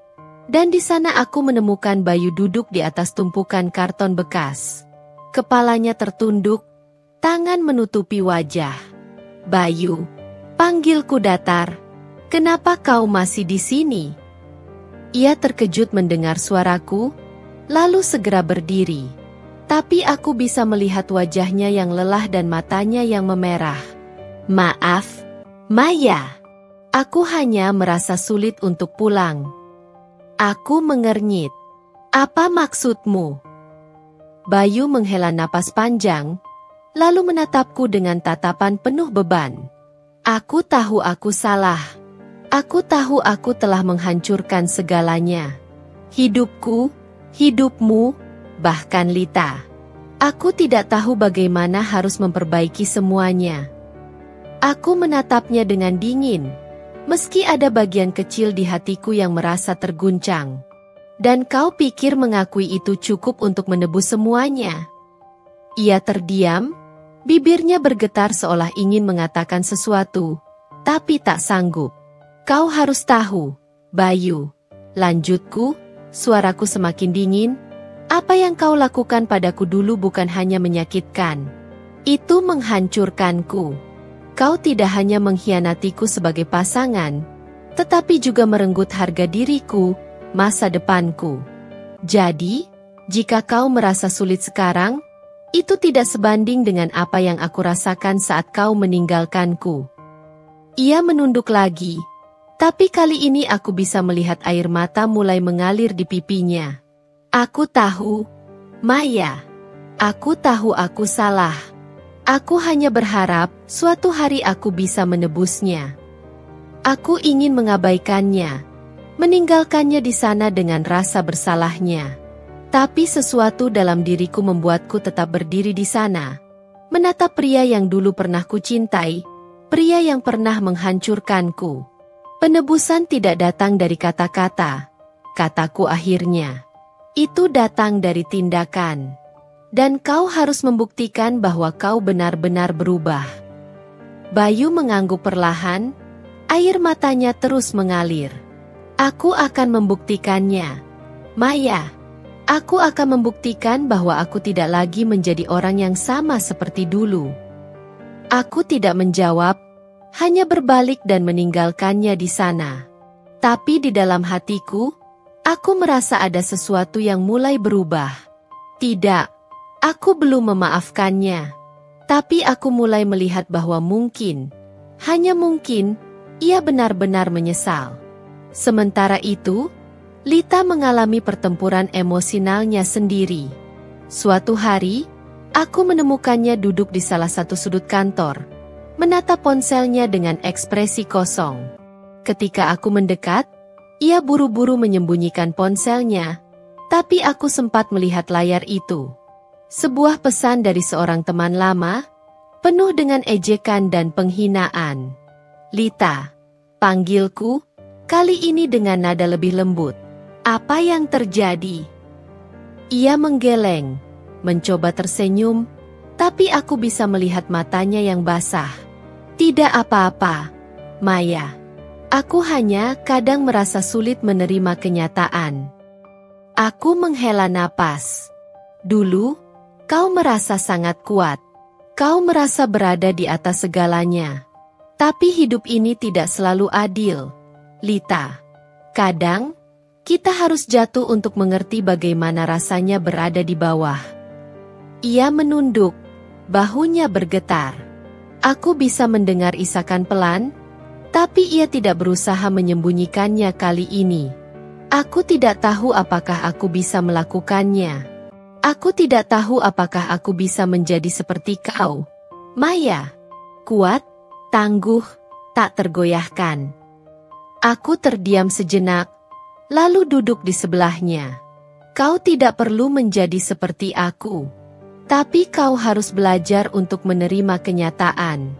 dan di sana aku menemukan Bayu duduk di atas tumpukan karton bekas. Kepalanya tertunduk, tangan menutupi wajah. Bayu, panggilku datar. Kenapa kau masih di sini? Ia terkejut mendengar suaraku, lalu segera berdiri. Tapi aku bisa melihat wajahnya yang lelah dan matanya yang memerah. Maaf, Maya. Aku hanya merasa sulit untuk pulang. Aku mengernyit. Apa maksudmu? Bayu menghela napas panjang, lalu menatapku dengan tatapan penuh beban. Aku tahu aku salah. Aku tahu aku telah menghancurkan segalanya. Hidupku, hidupmu, bahkan Lita. Aku tidak tahu bagaimana harus memperbaiki semuanya. Aku menatapnya dengan dingin. Meski ada bagian kecil di hatiku yang merasa terguncang. Dan kau pikir mengakui itu cukup untuk menebus semuanya? Ia terdiam, bibirnya bergetar seolah ingin mengatakan sesuatu, tapi tak sanggup. Kau harus tahu, Bayu. Lanjutku, suaraku semakin dingin. Apa yang kau lakukan padaku dulu bukan hanya menyakitkan. Itu menghancurkanku. Kau tidak hanya mengkhianatiku sebagai pasangan, tetapi juga merenggut harga diriku, masa depanku. Jadi, jika kau merasa sulit sekarang, itu tidak sebanding dengan apa yang aku rasakan saat kau meninggalkanku. Ia menunduk lagi, tapi kali ini aku bisa melihat air mata mulai mengalir di pipinya. Aku tahu, Maya. Aku tahu aku salah. Aku hanya berharap suatu hari aku bisa menebusnya. Aku ingin mengabaikannya, meninggalkannya di sana dengan rasa bersalahnya. Tapi sesuatu dalam diriku membuatku tetap berdiri di sana, menatap pria yang dulu pernah kucintai, pria yang pernah menghancurkanku. Penebusan tidak datang dari kata-kata, kataku akhirnya. Itu datang dari tindakan. Dan kau harus membuktikan bahwa kau benar-benar berubah. Bayu mengangguk perlahan, air matanya terus mengalir. Aku akan membuktikannya. Maya, aku akan membuktikan bahwa aku tidak lagi menjadi orang yang sama seperti dulu. Aku tidak menjawab, hanya berbalik dan meninggalkannya di sana. Tapi di dalam hatiku, aku merasa ada sesuatu yang mulai berubah. Tidak. Aku belum memaafkannya, tapi aku mulai melihat bahwa mungkin, hanya mungkin, ia benar-benar menyesal. Sementara itu, Lita mengalami pertempuran emosionalnya sendiri. Suatu hari, aku menemukannya duduk di salah satu sudut kantor, menatap ponselnya dengan ekspresi kosong. Ketika aku mendekat, ia buru-buru menyembunyikan ponselnya, tapi aku sempat melihat layar itu. Sebuah pesan dari seorang teman lama, penuh dengan ejekan dan penghinaan. Lita, panggilku, kali ini dengan nada lebih lembut. Apa yang terjadi? Ia menggeleng, mencoba tersenyum, tapi aku bisa melihat matanya yang basah. Tidak apa-apa, Maya. Aku hanya kadang merasa sulit menerima kenyataan. Aku menghela napas. Dulu, kau merasa sangat kuat. Kau merasa berada di atas segalanya. Tapi hidup ini tidak selalu adil, Lita. Kadang, kita harus jatuh untuk mengerti bagaimana rasanya berada di bawah. Ia menunduk, bahunya bergetar. Aku bisa mendengar isakan pelan, tapi ia tidak berusaha menyembunyikannya kali ini. Aku tidak tahu apakah aku bisa melakukannya. Aku tidak tahu apakah aku bisa menjadi seperti kau, Maya. Kuat, tangguh, tak tergoyahkan. Aku terdiam sejenak, lalu duduk di sebelahnya. Kau tidak perlu menjadi seperti aku. Tapi kau harus belajar untuk menerima kenyataan.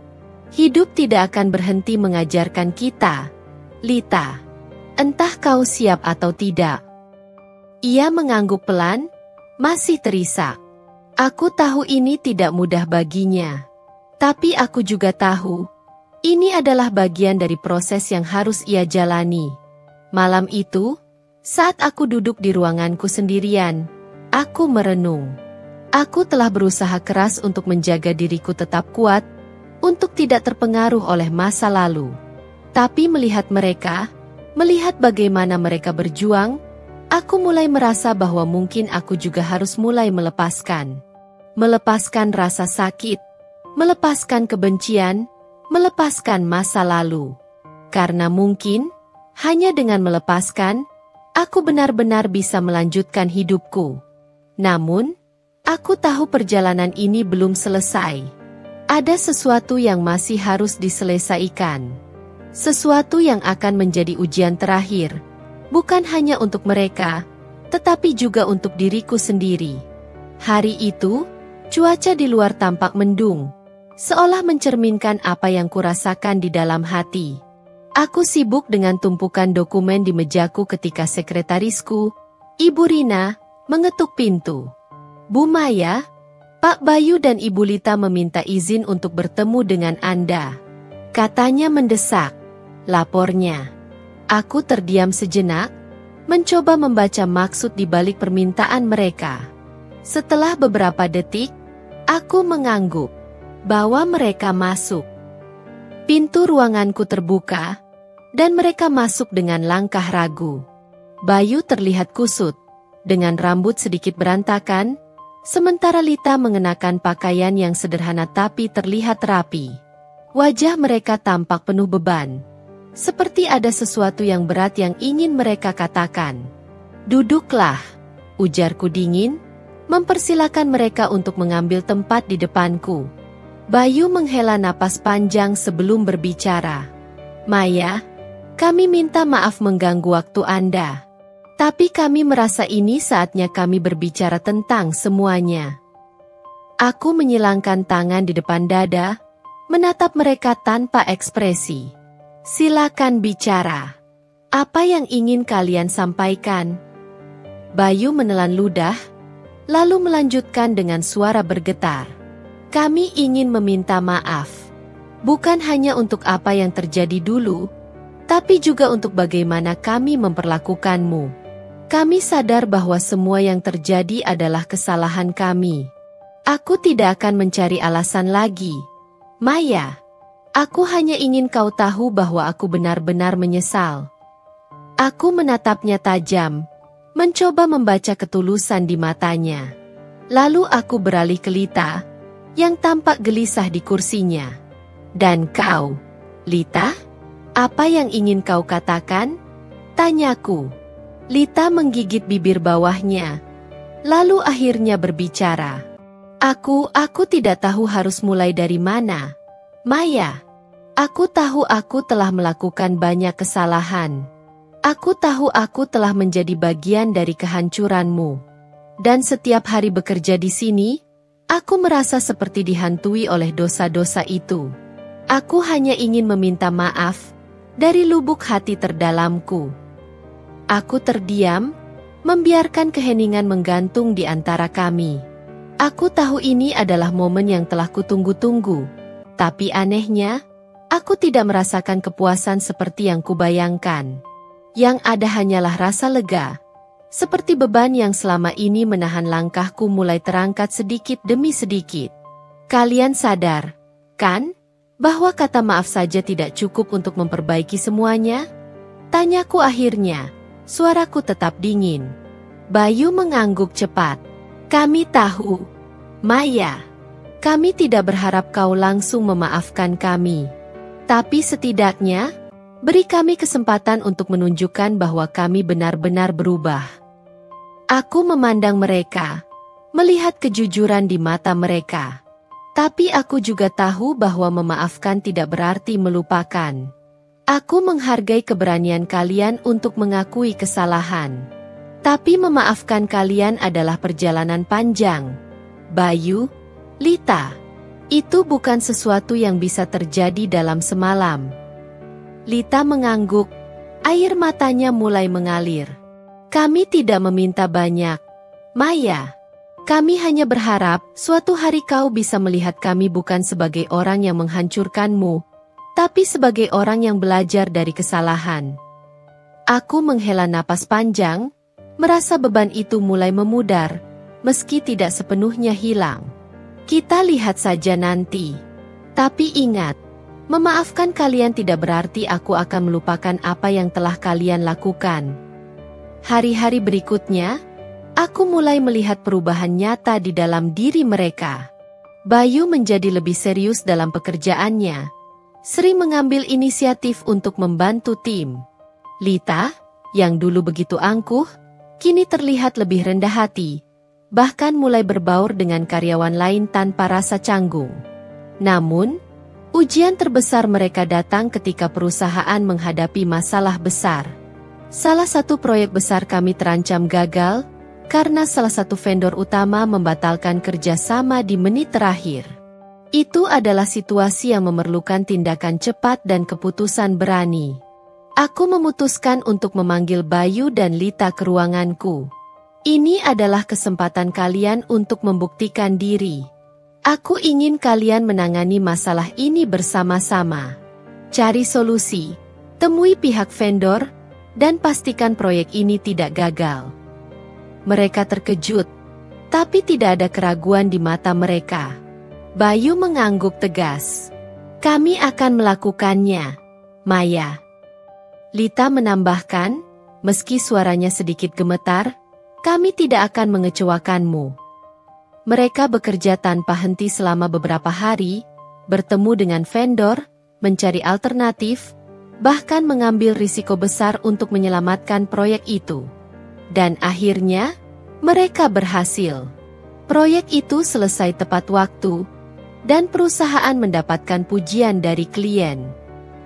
Hidup tidak akan berhenti mengajarkan kita, Lita. Entah kau siap atau tidak. Ia mengangguk pelan, masih terisak. Aku tahu ini tidak mudah baginya. Tapi aku juga tahu, ini adalah bagian dari proses yang harus ia jalani. Malam itu, saat aku duduk di ruanganku sendirian, aku merenung. Aku telah berusaha keras untuk menjaga diriku tetap kuat, untuk tidak terpengaruh oleh masa lalu. Tapi melihat mereka, melihat bagaimana mereka berjuang, aku mulai merasa bahwa mungkin aku juga harus mulai melepaskan. Melepaskan rasa sakit, melepaskan kebencian, melepaskan masa lalu. Karena mungkin, hanya dengan melepaskan, aku benar-benar bisa melanjutkan hidupku. Namun, aku tahu perjalanan ini belum selesai. Ada sesuatu yang masih harus diselesaikan. Sesuatu yang akan menjadi ujian terakhir. Bukan hanya untuk mereka, tetapi juga untuk diriku sendiri. Hari itu, cuaca di luar tampak mendung, seolah mencerminkan apa yang kurasakan di dalam hati. Aku sibuk dengan tumpukan dokumen di mejaku ketika sekretarisku, Ibu Rina, mengetuk pintu. Bu Maya, Pak Bayu dan Ibu Lita meminta izin untuk bertemu dengan Anda. Katanya mendesak, lapornya. Aku terdiam sejenak, mencoba membaca maksud di balik permintaan mereka. Setelah beberapa detik, aku mengangguk bahwa mereka masuk. Pintu ruanganku terbuka, dan mereka masuk dengan langkah ragu. Bayu terlihat kusut, dengan rambut sedikit berantakan, sementara Lita mengenakan pakaian yang sederhana tapi terlihat rapi. Wajah mereka tampak penuh beban. Seperti ada sesuatu yang berat yang ingin mereka katakan. Duduklah, ujarku dingin, mempersilakan mereka untuk mengambil tempat di depanku. Bayu menghela napas panjang sebelum berbicara. Maya, kami minta maaf mengganggu waktu Anda. Tapi kami merasa ini saatnya kami berbicara tentang semuanya. Aku menyilangkan tangan di depan dada, menatap mereka tanpa ekspresi. Silakan bicara. Apa yang ingin kalian sampaikan? Bayu menelan ludah, lalu melanjutkan dengan suara bergetar. Kami ingin meminta maaf. Bukan hanya untuk apa yang terjadi dulu, tapi juga untuk bagaimana kami memperlakukanmu. Kami sadar bahwa semua yang terjadi adalah kesalahan kami. Aku tidak akan mencari alasan lagi. Maya, aku hanya ingin kau tahu bahwa aku benar-benar menyesal. Aku menatapnya tajam, mencoba membaca ketulusan di matanya. Lalu aku beralih ke Lita, yang tampak gelisah di kursinya. Dan kau, Lita? Apa yang ingin kau katakan? Tanyaku. Lita menggigit bibir bawahnya, lalu akhirnya berbicara. Aku tidak tahu harus mulai dari mana. Maya, aku tahu aku telah melakukan banyak kesalahan. Aku tahu aku telah menjadi bagian dari kehancuranmu. Dan setiap hari bekerja di sini, aku merasa seperti dihantui oleh dosa-dosa itu. Aku hanya ingin meminta maaf dari lubuk hati terdalamku. Aku terdiam, membiarkan keheningan menggantung di antara kami. Aku tahu ini adalah momen yang telah kutunggu-tunggu, tapi anehnya, aku tidak merasakan kepuasan seperti yang kubayangkan. Yang ada hanyalah rasa lega, seperti beban yang selama ini menahan langkahku mulai terangkat sedikit demi sedikit. Kalian sadar, kan, bahwa kata maaf saja tidak cukup untuk memperbaiki semuanya? Tanyaku akhirnya, suaraku tetap dingin. Bayu mengangguk cepat. Kami tahu, Maya. Kami tidak berharap kau langsung memaafkan kami. Tapi setidaknya, beri kami kesempatan untuk menunjukkan bahwa kami benar-benar berubah. Aku memandang mereka, melihat kejujuran di mata mereka. Tapi aku juga tahu bahwa memaafkan tidak berarti melupakan. Aku menghargai keberanian kalian untuk mengakui kesalahan. Tapi memaafkan kalian adalah perjalanan panjang. Bayu, Lita, itu bukan sesuatu yang bisa terjadi dalam semalam. Lita mengangguk, air matanya mulai mengalir. Kami tidak meminta banyak, Maya. Kami hanya berharap suatu hari kau bisa melihat kami bukan sebagai orang yang menghancurkanmu, tapi sebagai orang yang belajar dari kesalahan. Aku menghela napas panjang, merasa beban itu mulai memudar, meski tidak sepenuhnya hilang. Kita lihat saja nanti. Tapi ingat, memaafkan kalian tidak berarti aku akan melupakan apa yang telah kalian lakukan. Hari-hari berikutnya, aku mulai melihat perubahan nyata di dalam diri mereka. Bayu menjadi lebih serius dalam pekerjaannya, sering mengambil inisiatif untuk membantu tim. Lita, yang dulu begitu angkuh, kini terlihat lebih rendah hati, bahkan mulai berbaur dengan karyawan lain tanpa rasa canggung. Namun, ujian terbesar mereka datang ketika perusahaan menghadapi masalah besar. Salah satu proyek besar kami terancam gagal, karena salah satu vendor utama membatalkan kerjasama di menit terakhir. Itu adalah situasi yang memerlukan tindakan cepat dan keputusan berani. Aku memutuskan untuk memanggil Bayu dan Lita ke ruanganku. Ini adalah kesempatan kalian untuk membuktikan diri. Aku ingin kalian menangani masalah ini bersama-sama. Cari solusi, temui pihak vendor, dan pastikan proyek ini tidak gagal. Mereka terkejut, tapi tidak ada keraguan di mata mereka. Bayu mengangguk tegas. Kami akan melakukannya, Maya. Lita menambahkan, meski suaranya sedikit gemetar, kami tidak akan mengecewakanmu. Mereka bekerja tanpa henti selama beberapa hari, bertemu dengan vendor, mencari alternatif, bahkan mengambil risiko besar untuk menyelamatkan proyek itu. Dan akhirnya, mereka berhasil. Proyek itu selesai tepat waktu, dan perusahaan mendapatkan pujian dari klien.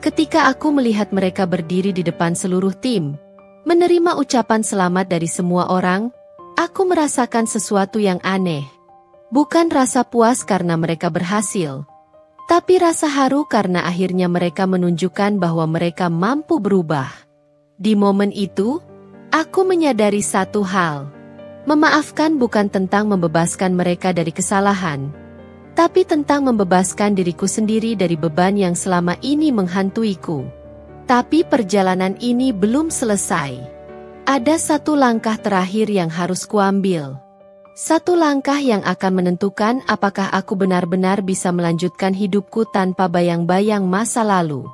Ketika aku melihat mereka berdiri di depan seluruh tim, menerima ucapan selamat dari semua orang, aku merasakan sesuatu yang aneh. Bukan rasa puas karena mereka berhasil, tapi rasa haru karena akhirnya mereka menunjukkan bahwa mereka mampu berubah. Di momen itu, aku menyadari satu hal. Memaafkan bukan tentang membebaskan mereka dari kesalahan, tapi tentang membebaskan diriku sendiri dari beban yang selama ini menghantuiku. Tapi perjalanan ini belum selesai. Ada satu langkah terakhir yang harus kuambil. Satu langkah yang akan menentukan apakah aku benar-benar bisa melanjutkan hidupku tanpa bayang-bayang masa lalu.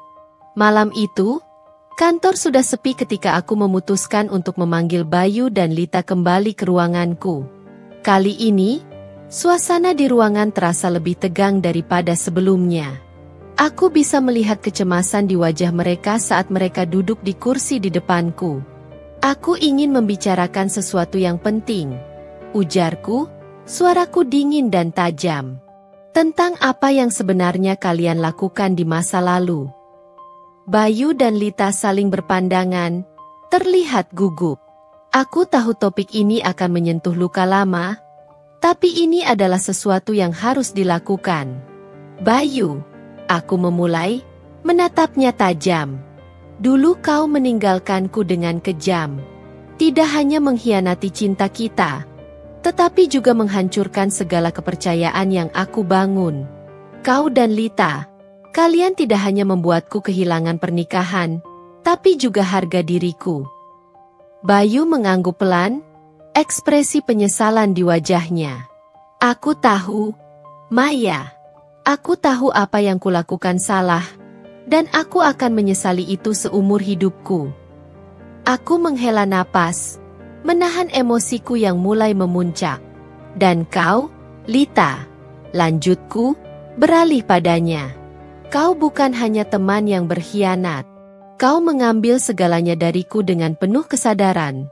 Malam itu, kantor sudah sepi ketika aku memutuskan untuk memanggil Bayu dan Lita kembali ke ruanganku. Kali ini, suasana di ruangan terasa lebih tegang daripada sebelumnya. Aku bisa melihat kecemasan di wajah mereka saat mereka duduk di kursi di depanku. Aku ingin membicarakan sesuatu yang penting, ujarku, suaraku dingin dan tajam. Tentang apa yang sebenarnya kalian lakukan di masa lalu. Bayu dan Lita saling berpandangan, terlihat gugup. Aku tahu topik ini akan menyentuh luka lama, tapi ini adalah sesuatu yang harus dilakukan. Bayu, aku memulai, menatapnya tajam. Dulu kau meninggalkanku dengan kejam. Tidak hanya mengkhianati cinta kita, tetapi juga menghancurkan segala kepercayaan yang aku bangun. Kau dan Lita, kalian tidak hanya membuatku kehilangan pernikahan, tapi juga harga diriku. Bayu mengangguk pelan, ekspresi penyesalan di wajahnya. Aku tahu, Maya. Aku tahu apa yang kulakukan salah, dan aku akan menyesali itu seumur hidupku. Aku menghela napas, menahan emosiku yang mulai memuncak. Dan kau, Lita, lanjutku, beralih padanya. Kau bukan hanya teman yang berkhianat. Kau mengambil segalanya dariku dengan penuh kesadaran,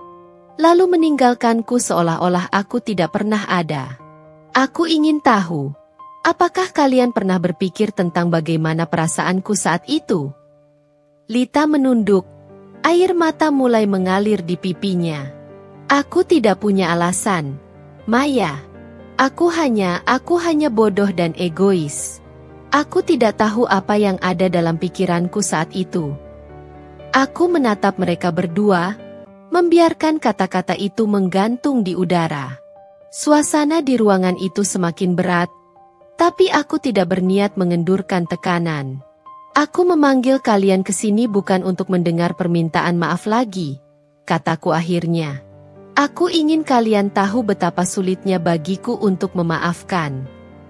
lalu meninggalkanku seolah-olah aku tidak pernah ada. Aku ingin tahu, apakah kalian pernah berpikir tentang bagaimana perasaanku saat itu? Lita menunduk, air mata mulai mengalir di pipinya. Aku tidak punya alasan, Maya. Aku hanya bodoh dan egois. Aku tidak tahu apa yang ada dalam pikiranku saat itu. Aku menatap mereka berdua, membiarkan kata-kata itu menggantung di udara. Suasana di ruangan itu semakin berat, tapi aku tidak berniat mengendurkan tekanan. Aku memanggil kalian ke sini bukan untuk mendengar permintaan maaf lagi, kataku akhirnya. Aku ingin kalian tahu betapa sulitnya bagiku untuk memaafkan.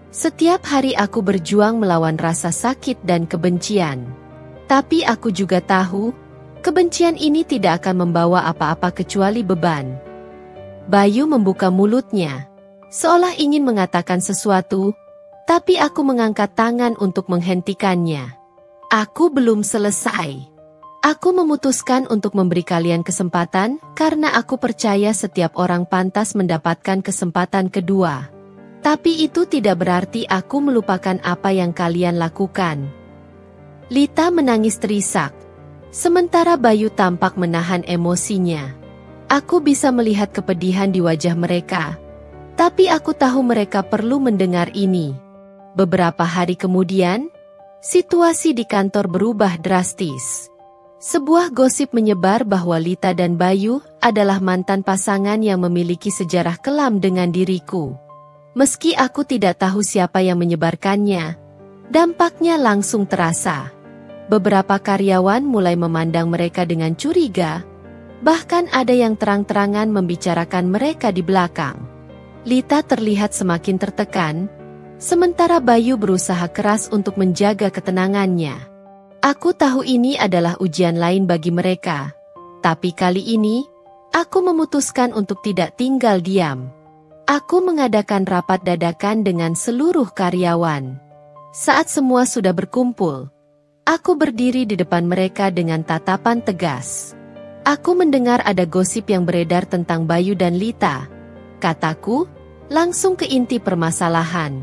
Setiap hari aku berjuang melawan rasa sakit dan kebencian. Tapi aku juga tahu, kebencian ini tidak akan membawa apa-apa kecuali beban. Bayu membuka mulutnya, seolah ingin mengatakan sesuatu, tapi aku mengangkat tangan untuk menghentikannya. Aku belum selesai. Aku memutuskan untuk memberi kalian kesempatan karena aku percaya setiap orang pantas mendapatkan kesempatan kedua. Tapi itu tidak berarti aku melupakan apa yang kalian lakukan. Lita menangis terisak. Sementara Bayu tampak menahan emosinya. Aku bisa melihat kepedihan di wajah mereka. Tapi aku tahu mereka perlu mendengar ini. Beberapa hari kemudian, situasi di kantor berubah drastis. Sebuah gosip menyebar bahwa Lita dan Bayu adalah mantan pasangan yang memiliki sejarah kelam dengan diriku. Meski aku tidak tahu siapa yang menyebarkannya, dampaknya langsung terasa. Beberapa karyawan mulai memandang mereka dengan curiga, bahkan ada yang terang-terangan membicarakan mereka di belakang. Lita terlihat semakin tertekan, sementara Bayu berusaha keras untuk menjaga ketenangannya. Aku tahu ini adalah ujian lain bagi mereka, tapi kali ini, aku memutuskan untuk tidak tinggal diam. Aku mengadakan rapat dadakan dengan seluruh karyawan. Saat semua sudah berkumpul, aku berdiri di depan mereka dengan tatapan tegas. Aku mendengar ada gosip yang beredar tentang Bayu dan Lita, kataku, Langsung ke inti permasalahan.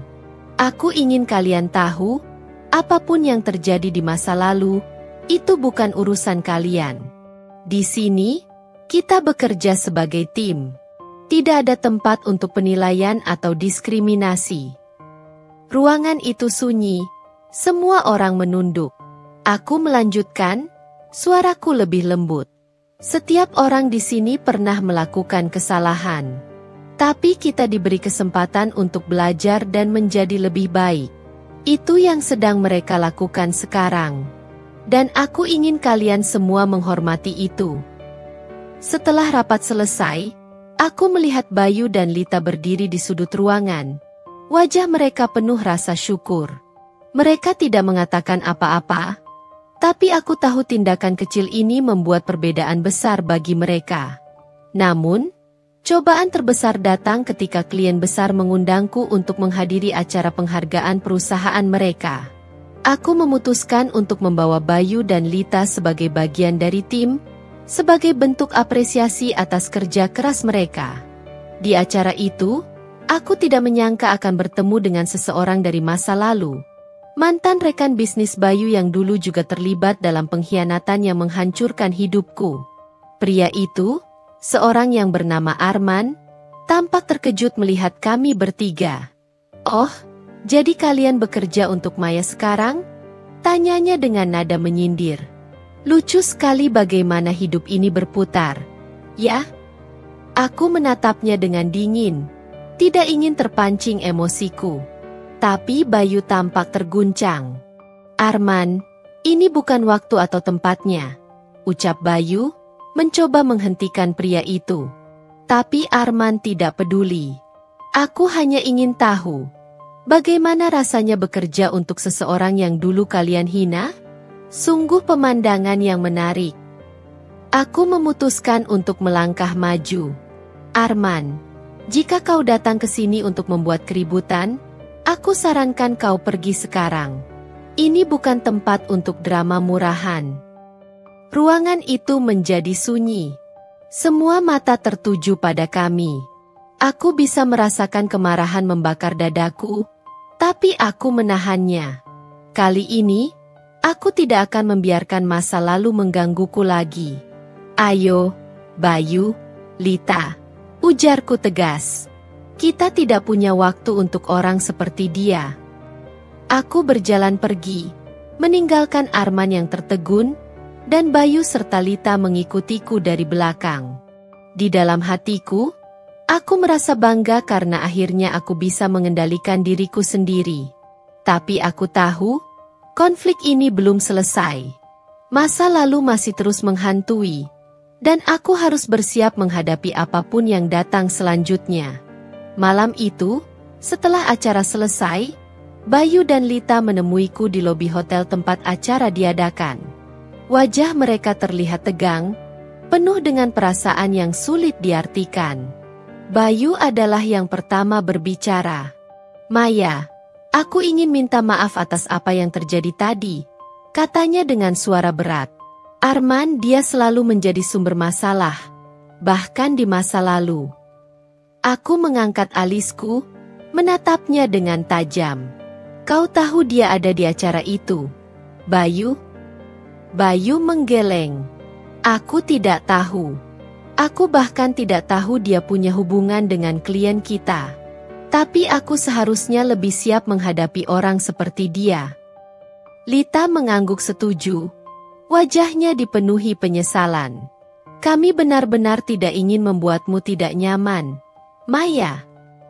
Aku ingin kalian tahu, apapun yang terjadi di masa lalu, itu bukan urusan kalian. Di sini, kita bekerja sebagai tim. Tidak ada tempat untuk penilaian atau diskriminasi. Ruangan itu sunyi, semua orang menunduk. Aku melanjutkan, suaraku lebih lembut. Setiap orang di sini pernah melakukan kesalahan. Tapi kita diberi kesempatan untuk belajar dan menjadi lebih baik. Itu yang sedang mereka lakukan sekarang. Dan aku ingin kalian semua menghormati itu. Setelah rapat selesai, aku melihat Bayu dan Lita berdiri di sudut ruangan. Wajah mereka penuh rasa syukur. Mereka tidak mengatakan apa-apa, tapi aku tahu tindakan kecil ini membuat perbedaan besar bagi mereka. Namun, cobaan terbesar datang ketika klien besar mengundangku untuk menghadiri acara penghargaan perusahaan mereka. Aku memutuskan untuk membawa Bayu dan Lita sebagai bagian dari tim, sebagai bentuk apresiasi atas kerja keras mereka. Di acara itu, aku tidak menyangka akan bertemu dengan seseorang dari masa lalu. Mantan rekan bisnis Bayu yang dulu juga terlibat dalam pengkhianatan yang menghancurkan hidupku. Pria itu, seorang yang bernama Arman, tampak terkejut melihat kami bertiga. "Oh, jadi kalian bekerja untuk Maya sekarang?" Tanyanya dengan nada menyindir. Lucu sekali bagaimana hidup ini berputar. Ya? Aku menatapnya dengan dingin. Tidak ingin terpancing emosiku. Tapi Bayu tampak terguncang. "Arman, ini bukan waktu atau tempatnya," ucap Bayu, mencoba menghentikan pria itu. Tapi Arman tidak peduli. "Aku hanya ingin tahu, bagaimana rasanya bekerja untuk seseorang yang dulu kalian hina? Sungguh pemandangan yang menarik." Aku memutuskan untuk melangkah maju. "Arman, jika kau datang ke sini untuk membuat keributan, aku sarankan kau pergi sekarang. Ini bukan tempat untuk drama murahan." Ruangan itu menjadi sunyi. Semua mata tertuju pada kami. Aku bisa merasakan kemarahan membakar dadaku, tapi aku menahannya. Kali ini, aku tidak akan membiarkan masa lalu menggangguku lagi. "Ayo, Bayu, Lita," ujarku tegas. "Kita tidak punya waktu untuk orang seperti dia." Aku berjalan pergi, meninggalkan Arman yang tertegun, dan Bayu serta Lita mengikutiku dari belakang. Di dalam hatiku, aku merasa bangga karena akhirnya aku bisa mengendalikan diriku sendiri. Tapi aku tahu, konflik ini belum selesai. Masa lalu masih terus menghantui, dan aku harus bersiap menghadapi apapun yang datang selanjutnya. Malam itu, setelah acara selesai, Bayu dan Lita menemuiku di lobi hotel tempat acara diadakan. Wajah mereka terlihat tegang, penuh dengan perasaan yang sulit diartikan. Bayu adalah yang pertama berbicara. "Maya, aku ingin minta maaf atas apa yang terjadi tadi," katanya dengan suara berat. "Arman, dia selalu menjadi sumber masalah, bahkan di masa lalu." Aku mengangkat alisku, menatapnya dengan tajam. "Kau tahu dia ada di acara itu, Bayu?" Bayu menggeleng. "Aku tidak tahu. Aku bahkan tidak tahu dia punya hubungan dengan klien kita. Tapi aku seharusnya lebih siap menghadapi orang seperti dia." Lita mengangguk setuju. Wajahnya dipenuhi penyesalan. "Kami benar-benar tidak ingin membuatmu tidak nyaman, Maya.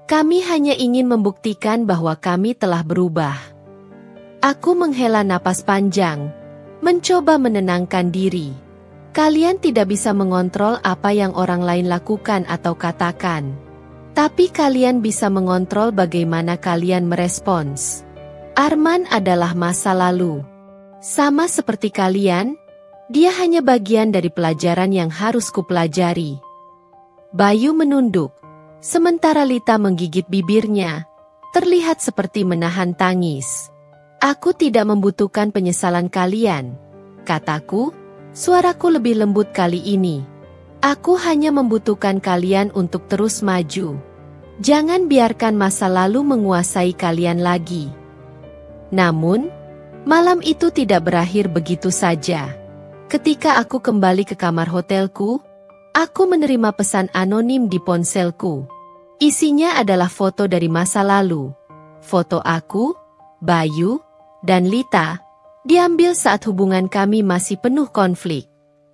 Kami hanya ingin membuktikan bahwa kami telah berubah." Aku menghela napas panjang, mencoba menenangkan diri. Kalian tidak bisa mengontrol apa yang orang lain lakukan atau katakan. Tapi kalian bisa mengontrol bagaimana kalian merespons. Arman adalah masa lalu. Sama seperti kalian, dia hanya bagian dari pelajaran yang harus kupelajari. Bayu menunduk, sementara Lita menggigit bibirnya, terlihat seperti menahan tangis. "Aku tidak membutuhkan penyesalan kalian," kataku, suaraku lebih lembut kali ini. "Aku hanya membutuhkan kalian untuk terus maju." Jangan biarkan masa lalu menguasai kalian lagi. Namun, malam itu tidak berakhir begitu saja. Ketika aku kembali ke kamar hotelku, aku menerima pesan anonim di ponselku. Isinya adalah foto dari masa lalu. Foto aku, Bayu, dan Lita, diambil saat hubungan kami masih penuh konflik.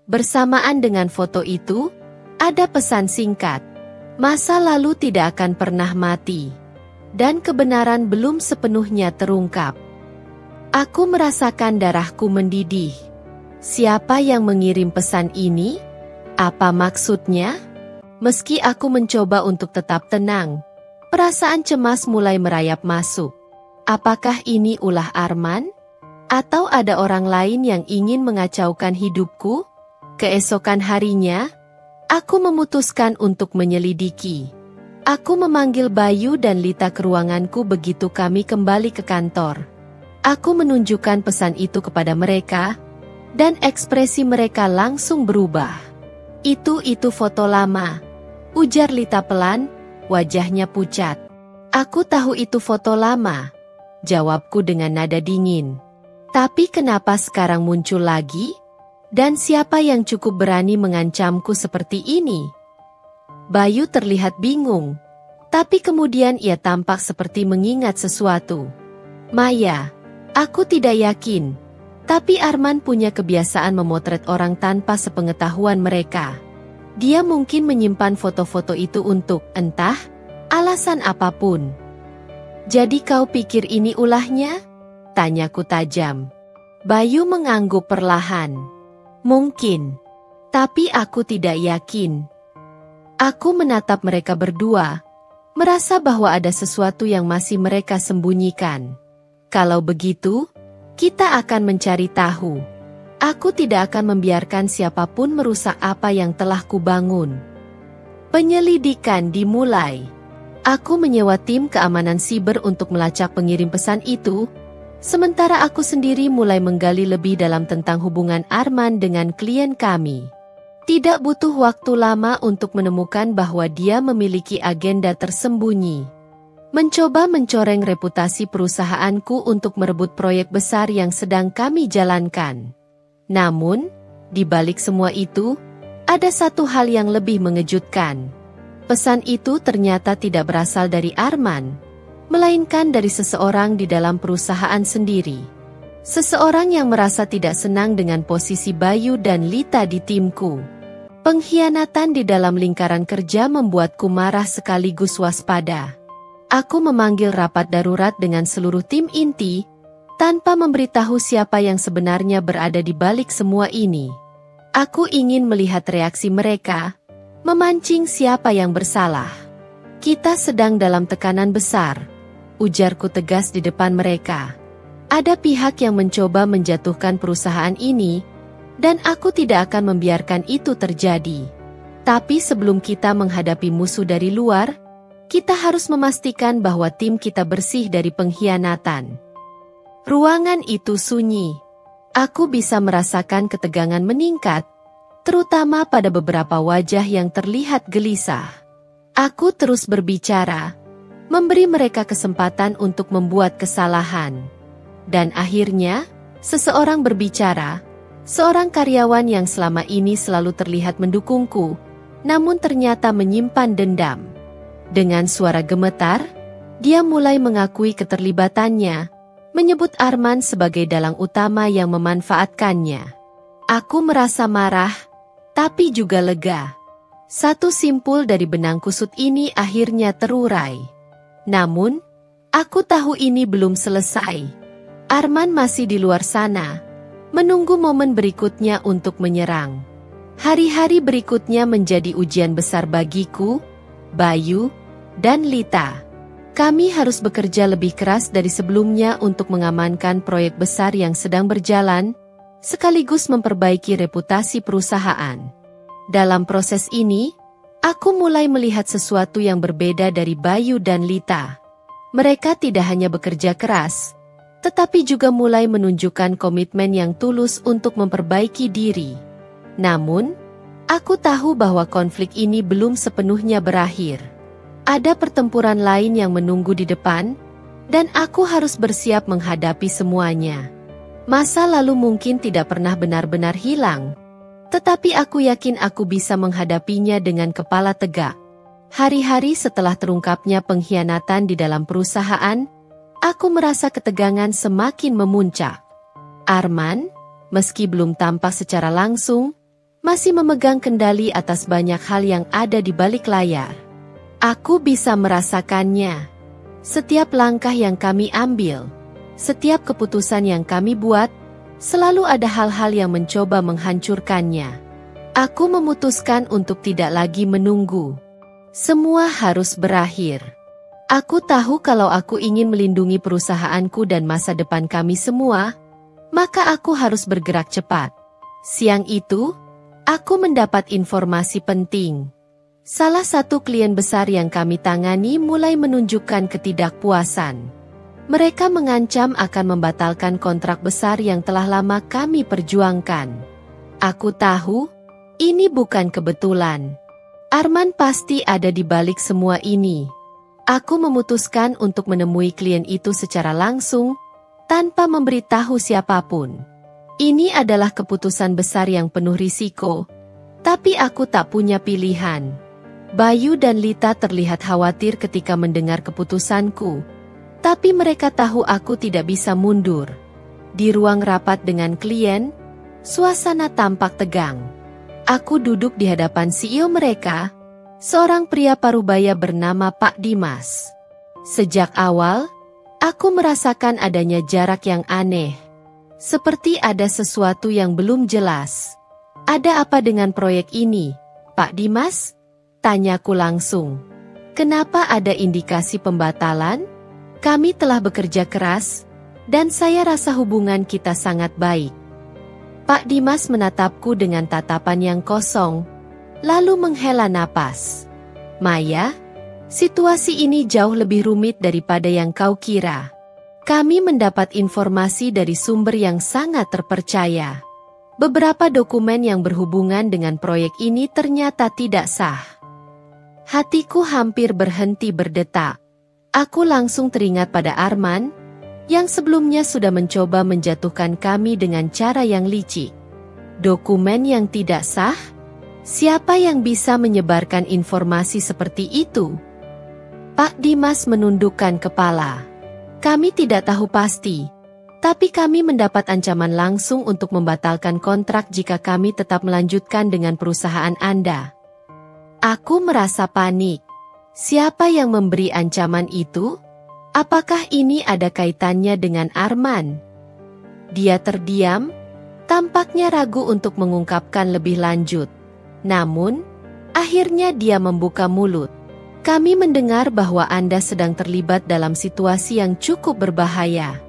Bersamaan dengan foto itu, ada pesan singkat. Masa lalu tidak akan pernah mati. Dan kebenaran belum sepenuhnya terungkap. Aku merasakan darahku mendidih. Siapa yang mengirim pesan ini? Apa maksudnya? Meski aku mencoba untuk tetap tenang, perasaan cemas mulai merayap masuk. Apakah ini ulah Arman? Atau ada orang lain yang ingin mengacaukan hidupku? Keesokan harinya, aku memutuskan untuk menyelidiki. Aku memanggil Bayu dan Lita ke ruanganku begitu kami kembali ke kantor. Aku menunjukkan pesan itu kepada mereka, dan ekspresi mereka langsung berubah. Itu foto lama, ujar Lita pelan, wajahnya pucat. Aku tahu itu foto lama, jawabku dengan nada dingin. Tapi kenapa sekarang muncul lagi? Dan siapa yang cukup berani mengancamku seperti ini? Bayu terlihat bingung, tapi kemudian ia tampak seperti mengingat sesuatu. Maya, aku tidak yakin, tapi Arman punya kebiasaan memotret orang tanpa sepengetahuan mereka. Dia mungkin menyimpan foto-foto itu untuk, entah, alasan apapun. Jadi kau pikir ini ulahnya? Tanyaku tajam. Bayu mengangguk perlahan. Mungkin, tapi aku tidak yakin. Aku menatap mereka berdua, merasa bahwa ada sesuatu yang masih mereka sembunyikan. Kalau begitu, kita akan mencari tahu. Aku tidak akan membiarkan siapapun merusak apa yang telah kubangun. Penyelidikan dimulai. Aku menyewa tim keamanan siber untuk melacak pengirim pesan itu, sementara aku sendiri mulai menggali lebih dalam tentang hubungan Arman dengan klien kami. Tidak butuh waktu lama untuk menemukan bahwa dia memiliki agenda tersembunyi. Mencoba mencoreng reputasi perusahaanku untuk merebut proyek besar yang sedang kami jalankan. Namun, di balik semua itu, ada satu hal yang lebih mengejutkan. Pesan itu ternyata tidak berasal dari Arman, melainkan dari seseorang di dalam perusahaan sendiri. Seseorang yang merasa tidak senang dengan posisi Bayu dan Lita di timku. Pengkhianatan di dalam lingkaran kerja membuatku marah sekaligus waspada. Aku memanggil rapat darurat dengan seluruh tim inti, tanpa memberitahu siapa yang sebenarnya berada di balik semua ini. Aku ingin melihat reaksi mereka, memancing siapa yang bersalah. Kita sedang dalam tekanan besar, ujarku tegas di depan mereka. Ada pihak yang mencoba menjatuhkan perusahaan ini, dan aku tidak akan membiarkan itu terjadi. Tapi sebelum kita menghadapi musuh dari luar, kita harus memastikan bahwa tim kita bersih dari pengkhianatan. Ruangan itu sunyi. Aku bisa merasakan ketegangan meningkat, terutama pada beberapa wajah yang terlihat gelisah. Aku terus berbicara, memberi mereka kesempatan untuk membuat kesalahan. Dan akhirnya, seseorang berbicara, seorang karyawan yang selama ini selalu terlihat mendukungku, namun ternyata menyimpan dendam. Dengan suara gemetar, dia mulai mengakui keterlibatannya, menyebut Arman sebagai dalang utama yang memanfaatkannya. Aku merasa marah, tapi juga lega. Satu simpul dari benang kusut ini akhirnya terurai. Namun, aku tahu ini belum selesai. Arman masih di luar sana, menunggu momen berikutnya untuk menyerang. Hari-hari berikutnya menjadi ujian besar bagiku, Bayu, dan Lita. Kami harus bekerja lebih keras dari sebelumnya untuk mengamankan proyek besar yang sedang berjalan, sekaligus memperbaiki reputasi perusahaan. Dalam proses ini, aku mulai melihat sesuatu yang berbeda dari Bayu dan Lita. Mereka tidak hanya bekerja keras, tetapi juga mulai menunjukkan komitmen yang tulus untuk memperbaiki diri. Namun, aku tahu bahwa konflik ini belum sepenuhnya berakhir. Ada pertempuran lain yang menunggu di depan, dan aku harus bersiap menghadapi semuanya. Masa lalu mungkin tidak pernah benar-benar hilang, tetapi aku yakin aku bisa menghadapinya dengan kepala tegak. Hari-hari setelah terungkapnya pengkhianatan di dalam perusahaan, aku merasa ketegangan semakin memuncak. Arman, meski belum tampak secara langsung, masih memegang kendali atas banyak hal yang ada di balik layar. Aku bisa merasakannya. Setiap langkah yang kami ambil, setiap keputusan yang kami buat, selalu ada hal-hal yang mencoba menghancurkannya. Aku memutuskan untuk tidak lagi menunggu. Semua harus berakhir. Aku tahu kalau aku ingin melindungi perusahaanku dan masa depan kami semua, maka aku harus bergerak cepat. Siang itu, aku mendapat informasi penting. Salah satu klien besar yang kami tangani mulai menunjukkan ketidakpuasan. Mereka mengancam akan membatalkan kontrak besar yang telah lama kami perjuangkan. Aku tahu, ini bukan kebetulan. Arman pasti ada di balik semua ini. Aku memutuskan untuk menemui klien itu secara langsung, tanpa memberitahu siapapun. Ini adalah keputusan besar yang penuh risiko, tapi aku tak punya pilihan. Bayu dan Lita terlihat khawatir ketika mendengar keputusanku, tapi mereka tahu aku tidak bisa mundur. Di ruang rapat dengan klien, suasana tampak tegang. Aku duduk di hadapan CEO mereka, seorang pria parubaya bernama Pak Dimas. Sejak awal, aku merasakan adanya jarak yang aneh. Seperti ada sesuatu yang belum jelas. Ada apa dengan proyek ini, Pak Dimas? Tanyaku langsung. Kenapa ada indikasi pembatalan? Kami telah bekerja keras, dan saya rasa hubungan kita sangat baik. Pak Dimas menatapku dengan tatapan yang kosong, lalu menghela napas. Maya, situasi ini jauh lebih rumit daripada yang kau kira. Kami mendapat informasi dari sumber yang sangat terpercaya. Beberapa dokumen yang berhubungan dengan proyek ini ternyata tidak sah. Hatiku hampir berhenti berdetak. Aku langsung teringat pada Arman, yang sebelumnya sudah mencoba menjatuhkan kami dengan cara yang licik. Dokumen yang tidak sah? Siapa yang bisa menyebarkan informasi seperti itu? Pak Dimas menundukkan kepala. Kami tidak tahu pasti, tapi kami mendapat ancaman langsung untuk membatalkan kontrak jika kami tetap melanjutkan dengan perusahaan Anda. Aku merasa panik. Siapa yang memberi ancaman itu? Apakah ini ada kaitannya dengan Arman? Dia terdiam, tampaknya ragu untuk mengungkapkan lebih lanjut. Namun, akhirnya dia membuka mulut. Kami mendengar bahwa Anda sedang terlibat dalam situasi yang cukup berbahaya.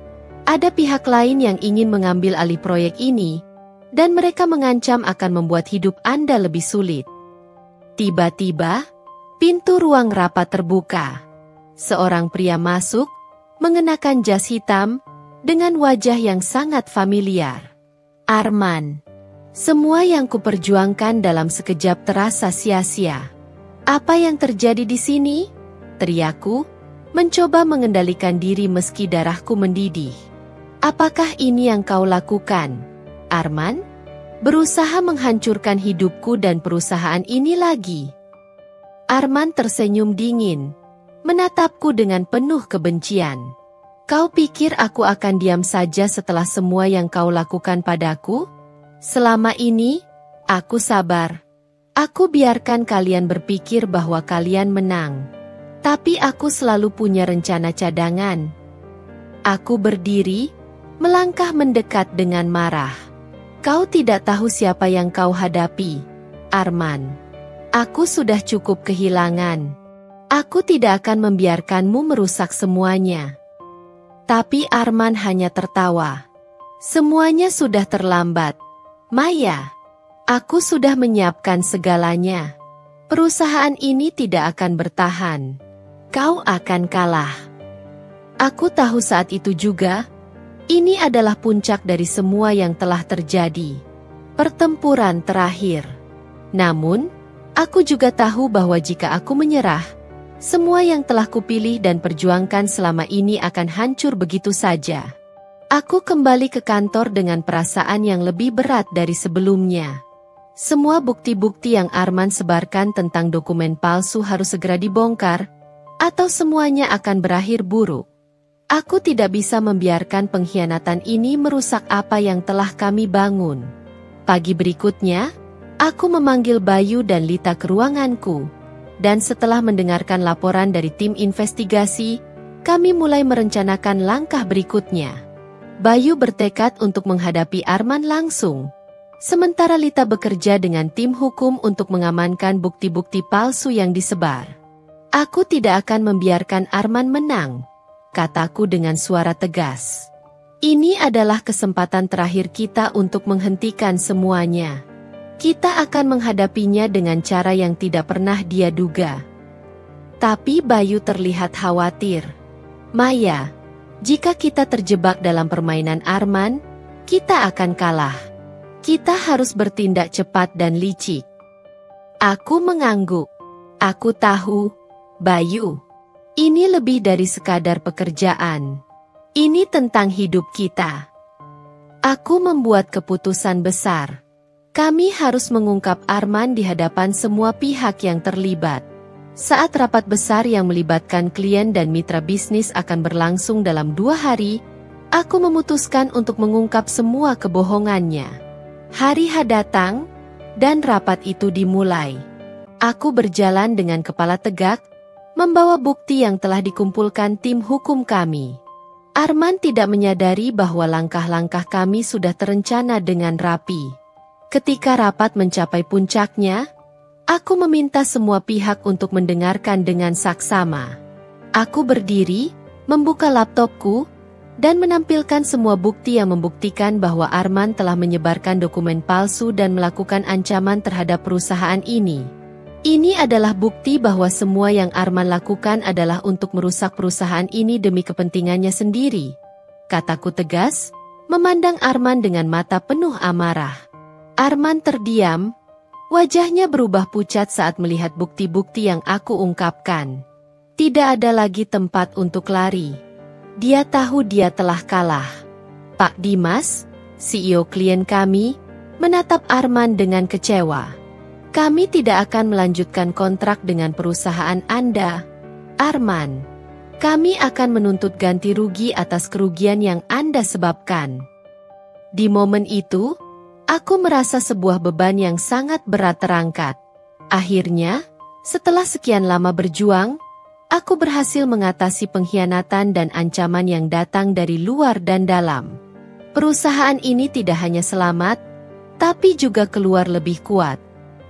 Ada pihak lain yang ingin mengambil alih proyek ini, dan mereka mengancam akan membuat hidup Anda lebih sulit. Tiba-tiba, pintu ruang rapat terbuka. Seorang pria masuk, mengenakan jas hitam, dengan wajah yang sangat familiar. Arman. Semua yang kuperjuangkan dalam sekejap terasa sia-sia. Apa yang terjadi di sini? Teriakku, mencoba mengendalikan diri meski darahku mendidih. Apakah ini yang kau lakukan, Arman? Berusaha menghancurkan hidupku dan perusahaan ini lagi. Arman tersenyum dingin, menatapku dengan penuh kebencian. Kau pikir aku akan diam saja setelah semua yang kau lakukan padaku? Selama ini, aku sabar. Aku biarkan kalian berpikir bahwa kalian menang. Tapi aku selalu punya rencana cadangan. Aku berdiri, melangkah mendekat dengan marah. Kau tidak tahu siapa yang kau hadapi, Arman. Aku sudah cukup kehilangan. Aku tidak akan membiarkanmu merusak semuanya. Tapi Arman hanya tertawa. Semuanya sudah terlambat. Maya, aku sudah menyiapkan segalanya. Perusahaan ini tidak akan bertahan. Kau akan kalah. Aku tahu saat itu juga, ini adalah puncak dari semua yang telah terjadi. Pertempuran terakhir. Namun, aku juga tahu bahwa jika aku menyerah, Semua yang telah kupilih dan perjuangkan selama ini akan hancur begitu saja. Aku kembali ke kantor dengan perasaan yang lebih berat dari sebelumnya. Semua bukti-bukti yang Arman sebarkan tentang dokumen palsu harus segera dibongkar, atau semuanya akan berakhir buruk. Aku tidak bisa membiarkan pengkhianatan ini merusak apa yang telah kami bangun. Pagi berikutnya, aku memanggil Bayu dan Lita ke ruanganku. Dan setelah mendengarkan laporan dari tim investigasi, kami mulai merencanakan langkah berikutnya. Bayu bertekad untuk menghadapi Arman langsung. Sementara Lita bekerja dengan tim hukum untuk mengamankan bukti-bukti palsu yang disebar. Aku tidak akan membiarkan Arman menang, kataku dengan suara tegas. Ini adalah kesempatan terakhir kita untuk menghentikan semuanya. Kita akan menghadapinya dengan cara yang tidak pernah dia duga. Tapi Bayu terlihat khawatir. Maya, jika kita terjebak dalam permainan Arman, kita akan kalah. Kita harus bertindak cepat dan licik. Aku mengangguk. Aku tahu, Bayu. Ini lebih dari sekadar pekerjaan. Ini tentang hidup kita. Aku membuat keputusan besar. Kami harus mengungkap Arman di hadapan semua pihak yang terlibat. Saat rapat besar yang melibatkan klien dan mitra bisnis akan berlangsung dalam 2 hari, aku memutuskan untuk mengungkap semua kebohongannya. Hari H datang, dan rapat itu dimulai. Aku berjalan dengan kepala tegak, membawa bukti yang telah dikumpulkan tim hukum kami. Arman tidak menyadari bahwa langkah-langkah kami sudah terencana dengan rapi. Ketika rapat mencapai puncaknya, aku meminta semua pihak untuk mendengarkan dengan saksama. Aku berdiri, membuka laptopku, dan menampilkan semua bukti yang membuktikan bahwa Arman telah menyebarkan dokumen palsu dan melakukan ancaman terhadap perusahaan ini. Ini adalah bukti bahwa semua yang Arman lakukan adalah untuk merusak perusahaan ini demi kepentingannya sendiri, kataku tegas, memandang Arman dengan mata penuh amarah. Arman terdiam, wajahnya berubah pucat saat melihat bukti-bukti yang aku ungkapkan. Tidak ada lagi tempat untuk lari. Dia tahu dia telah kalah. Pak Dimas, CEO klien kami, menatap Arman dengan kecewa. Kami tidak akan melanjutkan kontrak dengan perusahaan Anda, Arman. Kami akan menuntut ganti rugi atas kerugian yang Anda sebabkan. Di momen itu, aku merasa sebuah beban yang sangat berat terangkat. Akhirnya, setelah sekian lama berjuang, aku berhasil mengatasi pengkhianatan dan ancaman yang datang dari luar dan dalam. Perusahaan ini tidak hanya selamat, tapi juga keluar lebih kuat.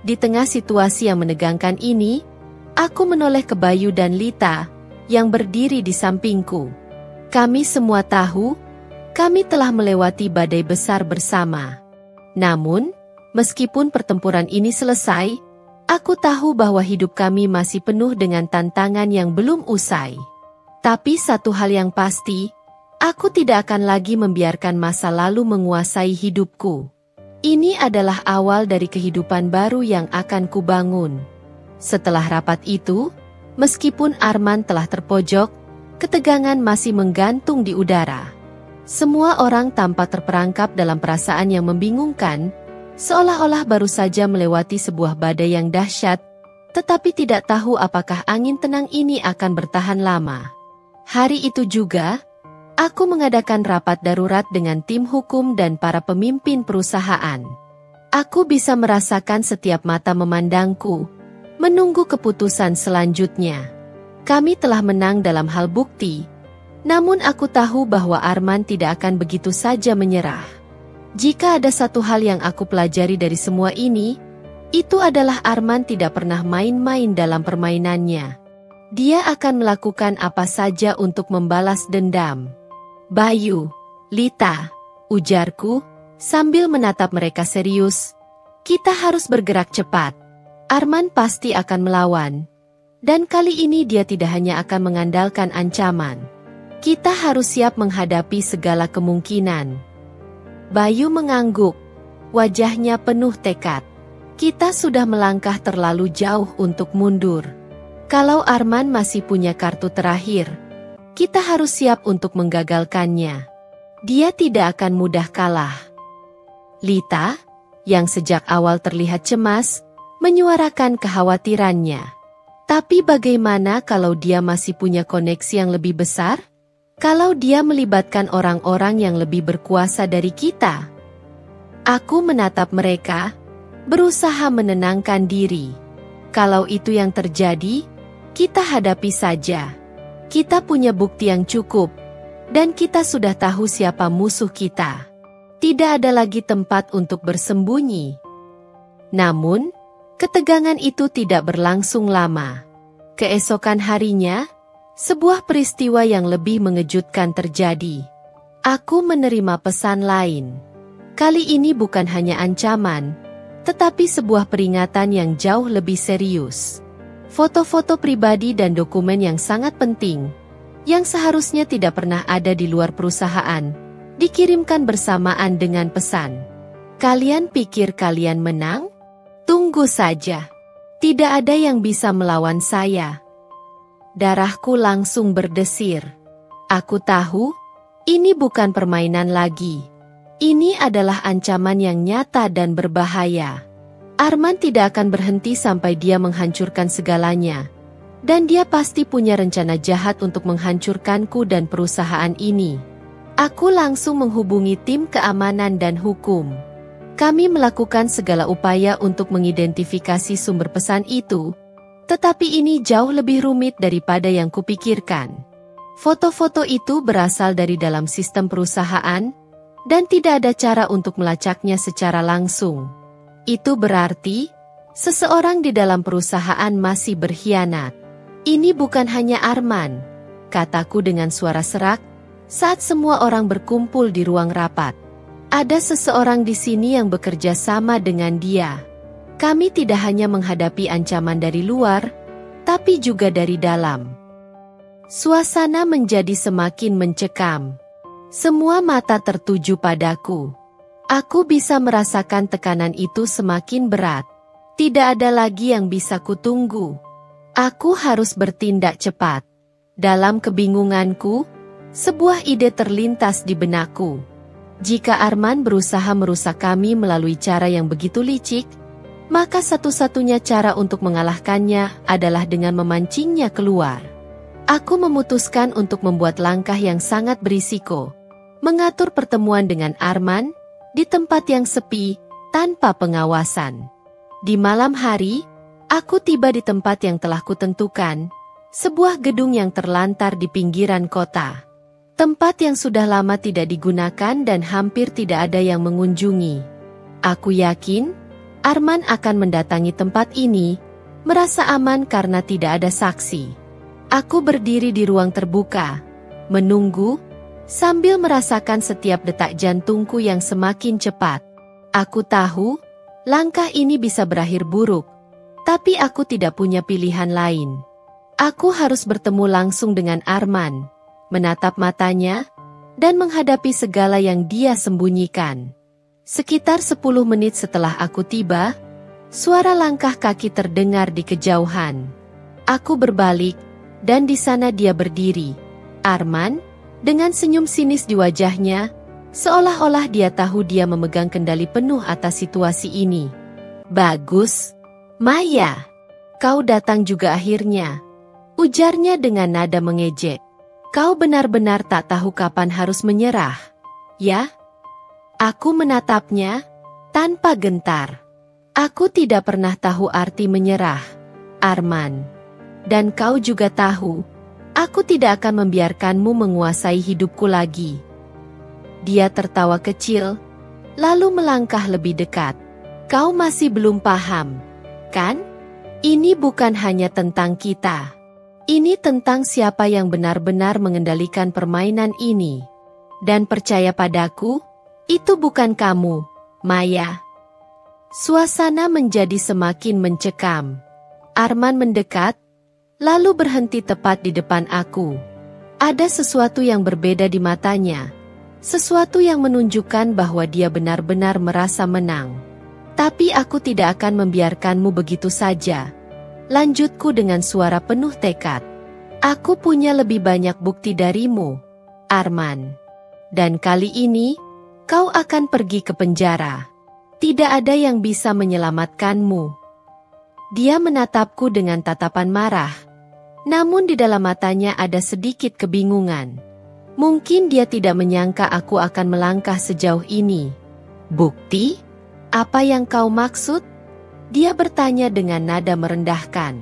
Di tengah situasi yang menegangkan ini, aku menoleh ke Bayu dan Lita, yang berdiri di sampingku. Kami semua tahu, kami telah melewati badai besar bersama. Namun, meskipun pertempuran ini selesai, aku tahu bahwa hidup kami masih penuh dengan tantangan yang belum usai. Tapi satu hal yang pasti, aku tidak akan lagi membiarkan masa lalu menguasai hidupku. Ini adalah awal dari kehidupan baru yang akan kubangun. Setelah rapat itu, meskipun Arman telah terpojok, ketegangan masih menggantung di udara. Semua orang tampak terperangkap dalam perasaan yang membingungkan, seolah-olah baru saja melewati sebuah badai yang dahsyat, tetapi tidak tahu apakah angin tenang ini akan bertahan lama. Hari itu juga, aku mengadakan rapat darurat dengan tim hukum dan para pemimpin perusahaan. Aku bisa merasakan setiap mata memandangku, menunggu keputusan selanjutnya. Kami telah menang dalam hal bukti, namun aku tahu bahwa Arman tidak akan begitu saja menyerah. Jika ada satu hal yang aku pelajari dari semua ini, itu adalah Arman tidak pernah main-main dalam permainannya. Dia akan melakukan apa saja untuk membalas dendam. Bayu, Lita, ujarku, sambil menatap mereka serius. Kita harus bergerak cepat. Arman pasti akan melawan. Dan kali ini dia tidak hanya akan mengandalkan ancaman. Kita harus siap menghadapi segala kemungkinan. Bayu mengangguk. Wajahnya penuh tekad. Kita sudah melangkah terlalu jauh untuk mundur. Kalau Arman masih punya kartu terakhir, kita harus siap untuk menggagalkannya. Dia tidak akan mudah kalah. Lita, yang sejak awal terlihat cemas, menyuarakan kekhawatirannya. Tapi bagaimana kalau dia masih punya koneksi yang lebih besar? Kalau dia melibatkan orang-orang yang lebih berkuasa dari kita? Aku menatap mereka, berusaha menenangkan diri. Kalau itu yang terjadi, kita hadapi saja. Kita punya bukti yang cukup, dan kita sudah tahu siapa musuh kita. Tidak ada lagi tempat untuk bersembunyi. Namun, ketegangan itu tidak berlangsung lama. Keesokan harinya, sebuah peristiwa yang lebih mengejutkan terjadi. Aku menerima pesan lain. Kali ini bukan hanya ancaman, tetapi sebuah peringatan yang jauh lebih serius. Foto-foto pribadi dan dokumen yang sangat penting, yang seharusnya tidak pernah ada di luar perusahaan, dikirimkan bersamaan dengan pesan. Kalian pikir kalian menang? Tunggu saja. Tidak ada yang bisa melawan saya. Darahku langsung berdesir. Aku tahu, ini bukan permainan lagi. Ini adalah ancaman yang nyata dan berbahaya. Arman tidak akan berhenti sampai dia menghancurkan segalanya. Dan dia pasti punya rencana jahat untuk menghancurkanku dan perusahaan ini. Aku langsung menghubungi tim keamanan dan hukum. Kami melakukan segala upaya untuk mengidentifikasi sumber pesan itu, tetapi ini jauh lebih rumit daripada yang kupikirkan. Foto-foto itu berasal dari dalam sistem perusahaan, dan tidak ada cara untuk melacaknya secara langsung. Itu berarti, seseorang di dalam perusahaan masih berkhianat. Ini bukan hanya Arman, kataku dengan suara serak, saat semua orang berkumpul di ruang rapat. Ada seseorang di sini yang bekerja sama dengan dia. Kami tidak hanya menghadapi ancaman dari luar, tapi juga dari dalam. Suasana menjadi semakin mencekam. Semua mata tertuju padaku. Aku bisa merasakan tekanan itu semakin berat. Tidak ada lagi yang bisa kutunggu. Aku harus bertindak cepat. Dalam kebingunganku, sebuah ide terlintas di benakku. Jika Arman berusaha merusak kami melalui cara yang begitu licik, maka satu-satunya cara untuk mengalahkannya adalah dengan memancingnya keluar. Aku memutuskan untuk membuat langkah yang sangat berisiko, mengatur pertemuan dengan Arman di tempat yang sepi, tanpa pengawasan. Di malam hari, aku tiba di tempat yang telah kutentukan, sebuah gedung yang terlantar di pinggiran kota. Tempat yang sudah lama tidak digunakan dan hampir tidak ada yang mengunjungi. Aku yakin, Arman akan mendatangi tempat ini, merasa aman karena tidak ada saksi. Aku berdiri di ruang terbuka, menunggu, sambil merasakan setiap detak jantungku yang semakin cepat. Aku tahu, langkah ini bisa berakhir buruk, tapi aku tidak punya pilihan lain. Aku harus bertemu langsung dengan Arman, menatap matanya, dan menghadapi segala yang dia sembunyikan. Sekitar 10 menit setelah aku tiba, suara langkah kaki terdengar di kejauhan. Aku berbalik, dan di sana dia berdiri. Arman, dengan senyum sinis di wajahnya, seolah-olah dia tahu dia memegang kendali penuh atas situasi ini. Bagus, Maya. Kau datang juga akhirnya. Ujarnya dengan nada mengejek. Kau benar-benar tak tahu kapan harus menyerah, ya? Aku menatapnya, tanpa gentar. Aku tidak pernah tahu arti menyerah, Arman. Dan kau juga tahu, aku tidak akan membiarkanmu menguasai hidupku lagi. Dia tertawa kecil, lalu melangkah lebih dekat. Kau masih belum paham, kan? Ini bukan hanya tentang kita. Ini tentang siapa yang benar-benar mengendalikan permainan ini. Dan percaya padaku, itu bukan kamu, Maya. Suasana menjadi semakin mencekam. Arman mendekat, lalu berhenti tepat di depan aku. Ada sesuatu yang berbeda di matanya. Sesuatu yang menunjukkan bahwa dia benar-benar merasa menang. Tapi aku tidak akan membiarkanmu begitu saja. Lanjutku dengan suara penuh tekad. Aku punya lebih banyak bukti darimu, Arman. Dan kali ini, kau akan pergi ke penjara. Tidak ada yang bisa menyelamatkanmu. Dia menatapku dengan tatapan marah. Namun di dalam matanya ada sedikit kebingungan. Mungkin dia tidak menyangka aku akan melangkah sejauh ini. Bukti? Apa yang kau maksud? Dia bertanya dengan nada merendahkan.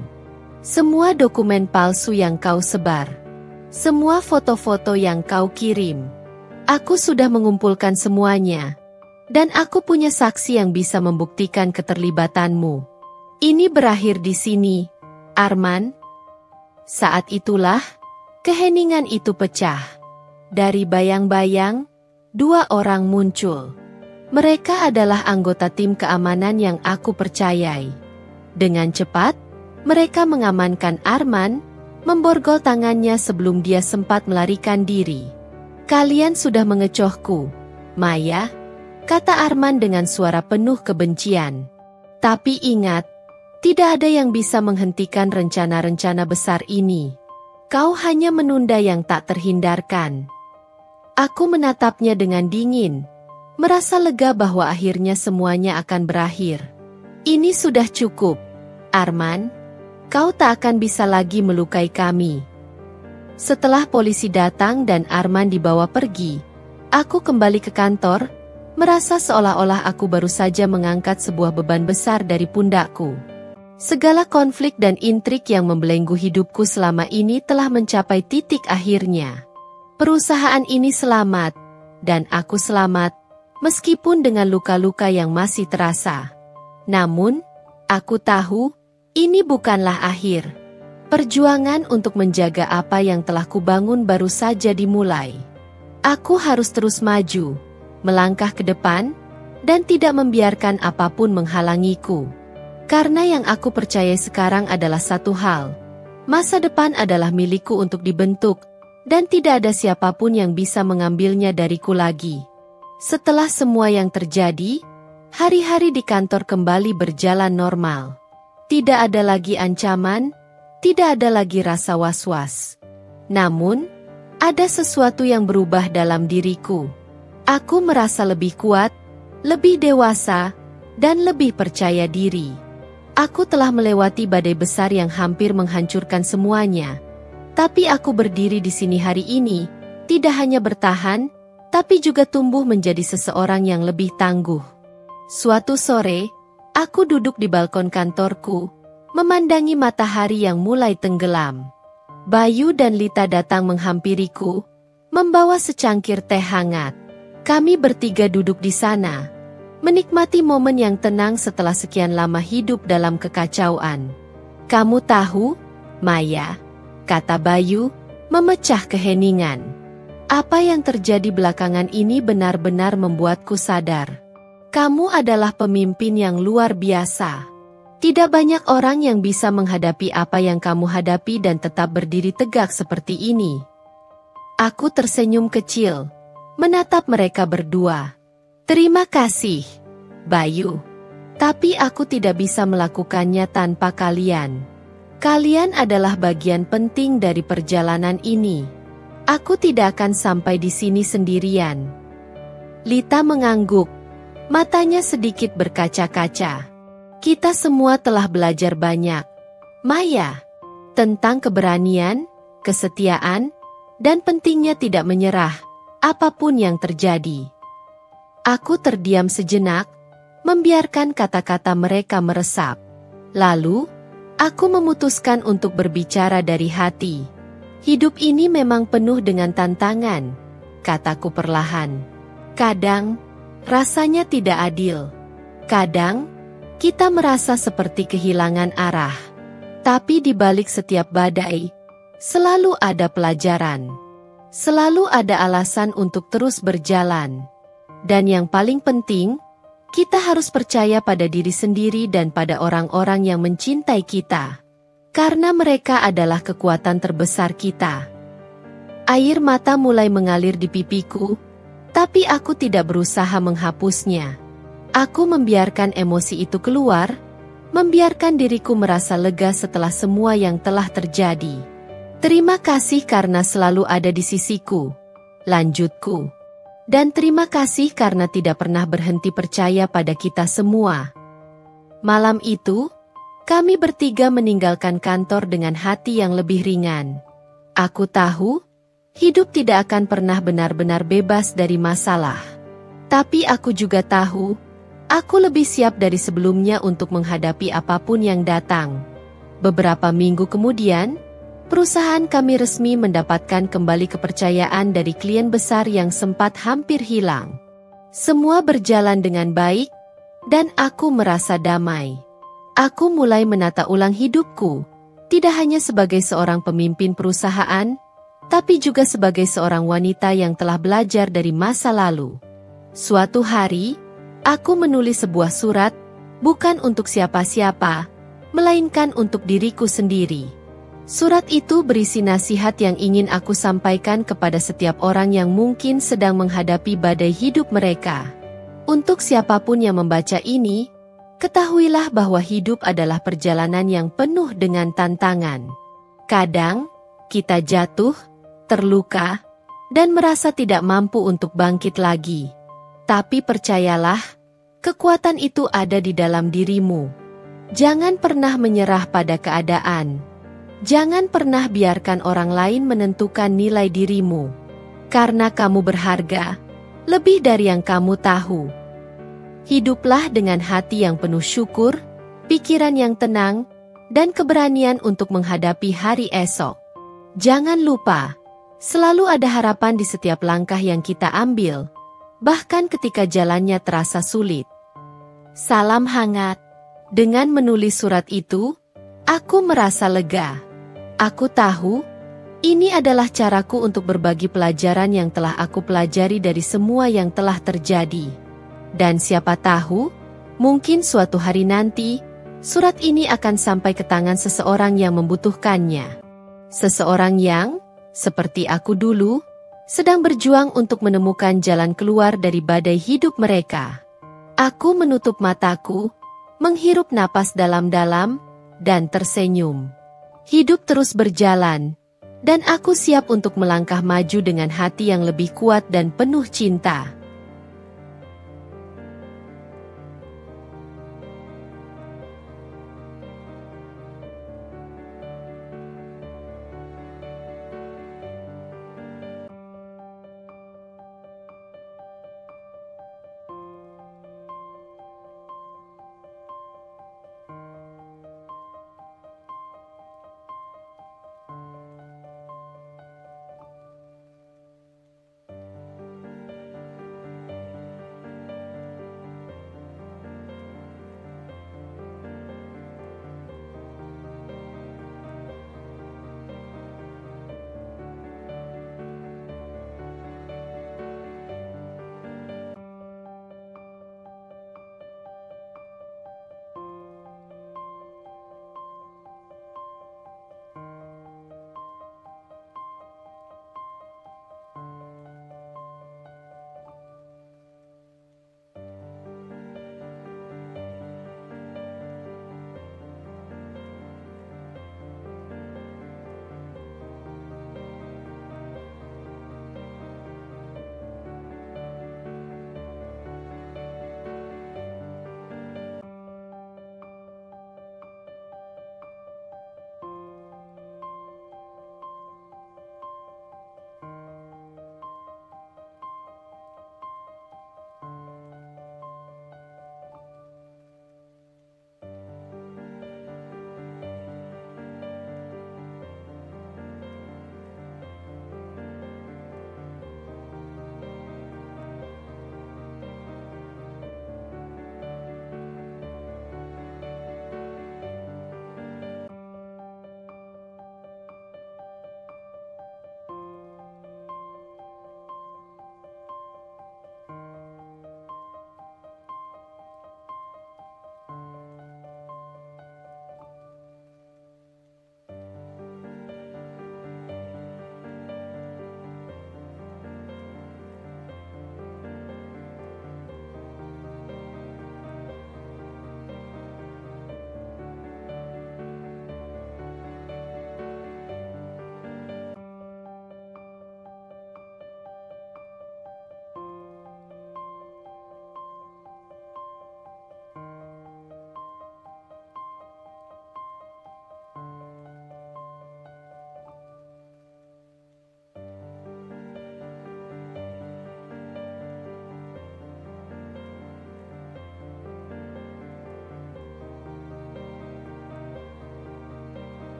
Semua dokumen palsu yang kau sebar. Semua foto-foto yang kau kirim. Aku sudah mengumpulkan semuanya. Dan aku punya saksi yang bisa membuktikan keterlibatanmu. Ini berakhir di sini, Arman. Saat itulah, keheningan itu pecah. Dari bayang-bayang, 2 orang muncul. Mereka adalah anggota tim keamanan yang aku percayai. Dengan cepat, mereka mengamankan Arman, memborgol tangannya sebelum dia sempat melarikan diri. Kalian sudah mengecohku, Maya, kata Arman dengan suara penuh kebencian. Tapi ingat, tidak ada yang bisa menghentikan rencana-rencana besar ini. Kau hanya menunda yang tak terhindarkan. Aku menatapnya dengan dingin, merasa lega bahwa akhirnya semuanya akan berakhir. Ini sudah cukup, Arman. Kau tak akan bisa lagi melukai kami. Setelah polisi datang dan Arman dibawa pergi, aku kembali ke kantor, merasa seolah-olah aku baru saja mengangkat sebuah beban besar dari pundakku. Segala konflik dan intrik yang membelenggu hidupku selama ini telah mencapai titik akhirnya. Perusahaan ini selamat, dan aku selamat, meskipun dengan luka-luka yang masih terasa. Namun, aku tahu, ini bukanlah akhir. Perjuangan untuk menjaga apa yang telah kubangun baru saja dimulai. Aku harus terus maju, melangkah ke depan, dan tidak membiarkan apapun menghalangiku. Karena yang aku percaya sekarang adalah satu hal. Masa depan adalah milikku untuk dibentuk, dan tidak ada siapapun yang bisa mengambilnya dariku lagi. Setelah semua yang terjadi, hari-hari di kantor kembali berjalan normal. Tidak ada lagi ancaman, tidak ada lagi rasa was-was. Namun, ada sesuatu yang berubah dalam diriku. Aku merasa lebih kuat, lebih dewasa, dan lebih percaya diri. Aku telah melewati badai besar yang hampir menghancurkan semuanya. Tapi aku berdiri di sini hari ini, tidak hanya bertahan, tapi juga tumbuh menjadi seseorang yang lebih tangguh. Suatu sore, aku duduk di balkon kantorku, memandangi matahari yang mulai tenggelam. Bayu dan Lita datang menghampiriku, membawa secangkir teh hangat. Kami bertiga duduk di sana, menikmati momen yang tenang setelah sekian lama hidup dalam kekacauan. Kamu tahu, Maya, kata Bayu, memecah keheningan. Apa yang terjadi belakangan ini benar-benar membuatku sadar. Kamu adalah pemimpin yang luar biasa. Tidak banyak orang yang bisa menghadapi apa yang kamu hadapi dan tetap berdiri tegak seperti ini. Aku tersenyum kecil, menatap mereka berdua. Terima kasih, Bayu. Tapi aku tidak bisa melakukannya tanpa kalian. Kalian adalah bagian penting dari perjalanan ini. Aku tidak akan sampai di sini sendirian. Lita mengangguk, matanya sedikit berkaca-kaca. Kita semua telah belajar banyak, Maya, tentang keberanian, kesetiaan, dan pentingnya tidak menyerah, apapun yang terjadi. Aku terdiam sejenak, membiarkan kata-kata mereka meresap. Lalu, aku memutuskan untuk berbicara dari hati. Hidup ini memang penuh dengan tantangan, kataku perlahan. Kadang, rasanya tidak adil. Kadang, kita merasa seperti kehilangan arah. Tapi di balik setiap badai, selalu ada pelajaran. Selalu ada alasan untuk terus berjalan. Dan yang paling penting, kita harus percaya pada diri sendiri dan pada orang-orang yang mencintai kita. Karena mereka adalah kekuatan terbesar kita. Air mata mulai mengalir di pipiku, tapi aku tidak berusaha menghapusnya. Aku membiarkan emosi itu keluar, membiarkan diriku merasa lega setelah semua yang telah terjadi. Terima kasih karena selalu ada di sisiku, lanjutku. Dan terima kasih karena tidak pernah berhenti percaya pada kita semua. Malam itu, kami bertiga meninggalkan kantor dengan hati yang lebih ringan. Aku tahu, hidup tidak akan pernah benar-benar bebas dari masalah. Tapi aku juga tahu, aku lebih siap dari sebelumnya untuk menghadapi apapun yang datang. Beberapa minggu kemudian, perusahaan kami resmi mendapatkan kembali kepercayaan dari klien besar yang sempat hampir hilang. Semua berjalan dengan baik, dan aku merasa damai. Aku mulai menata ulang hidupku, tidak hanya sebagai seorang pemimpin perusahaan, tapi juga sebagai seorang wanita yang telah belajar dari masa lalu. Suatu hari, aku menulis sebuah surat, bukan untuk siapa-siapa, melainkan untuk diriku sendiri. Surat itu berisi nasihat yang ingin aku sampaikan kepada setiap orang yang mungkin sedang menghadapi badai hidup mereka. Untuk siapapun yang membaca ini, ketahuilah bahwa hidup adalah perjalanan yang penuh dengan tantangan. Kadang, kita jatuh, terluka, dan merasa tidak mampu untuk bangkit lagi. Tapi percayalah, kekuatan itu ada di dalam dirimu. Jangan pernah menyerah pada keadaan. Jangan pernah biarkan orang lain menentukan nilai dirimu. Karena kamu berharga, lebih dari yang kamu tahu. Hiduplah dengan hati yang penuh syukur, pikiran yang tenang, dan keberanian untuk menghadapi hari esok. Jangan lupa, selalu ada harapan di setiap langkah yang kita ambil, bahkan ketika jalannya terasa sulit. Salam hangat. Dengan menulis surat itu, aku merasa lega. Aku tahu, ini adalah caraku untuk berbagi pelajaran yang telah aku pelajari dari semua yang telah terjadi. Dan siapa tahu, mungkin suatu hari nanti, surat ini akan sampai ke tangan seseorang yang membutuhkannya. Seseorang yang, seperti aku dulu, sedang berjuang untuk menemukan jalan keluar dari badai hidup mereka. Aku menutup mataku, menghirup napas dalam-dalam, dan tersenyum. Hidup terus berjalan, dan aku siap untuk melangkah maju dengan hati yang lebih kuat dan penuh cinta.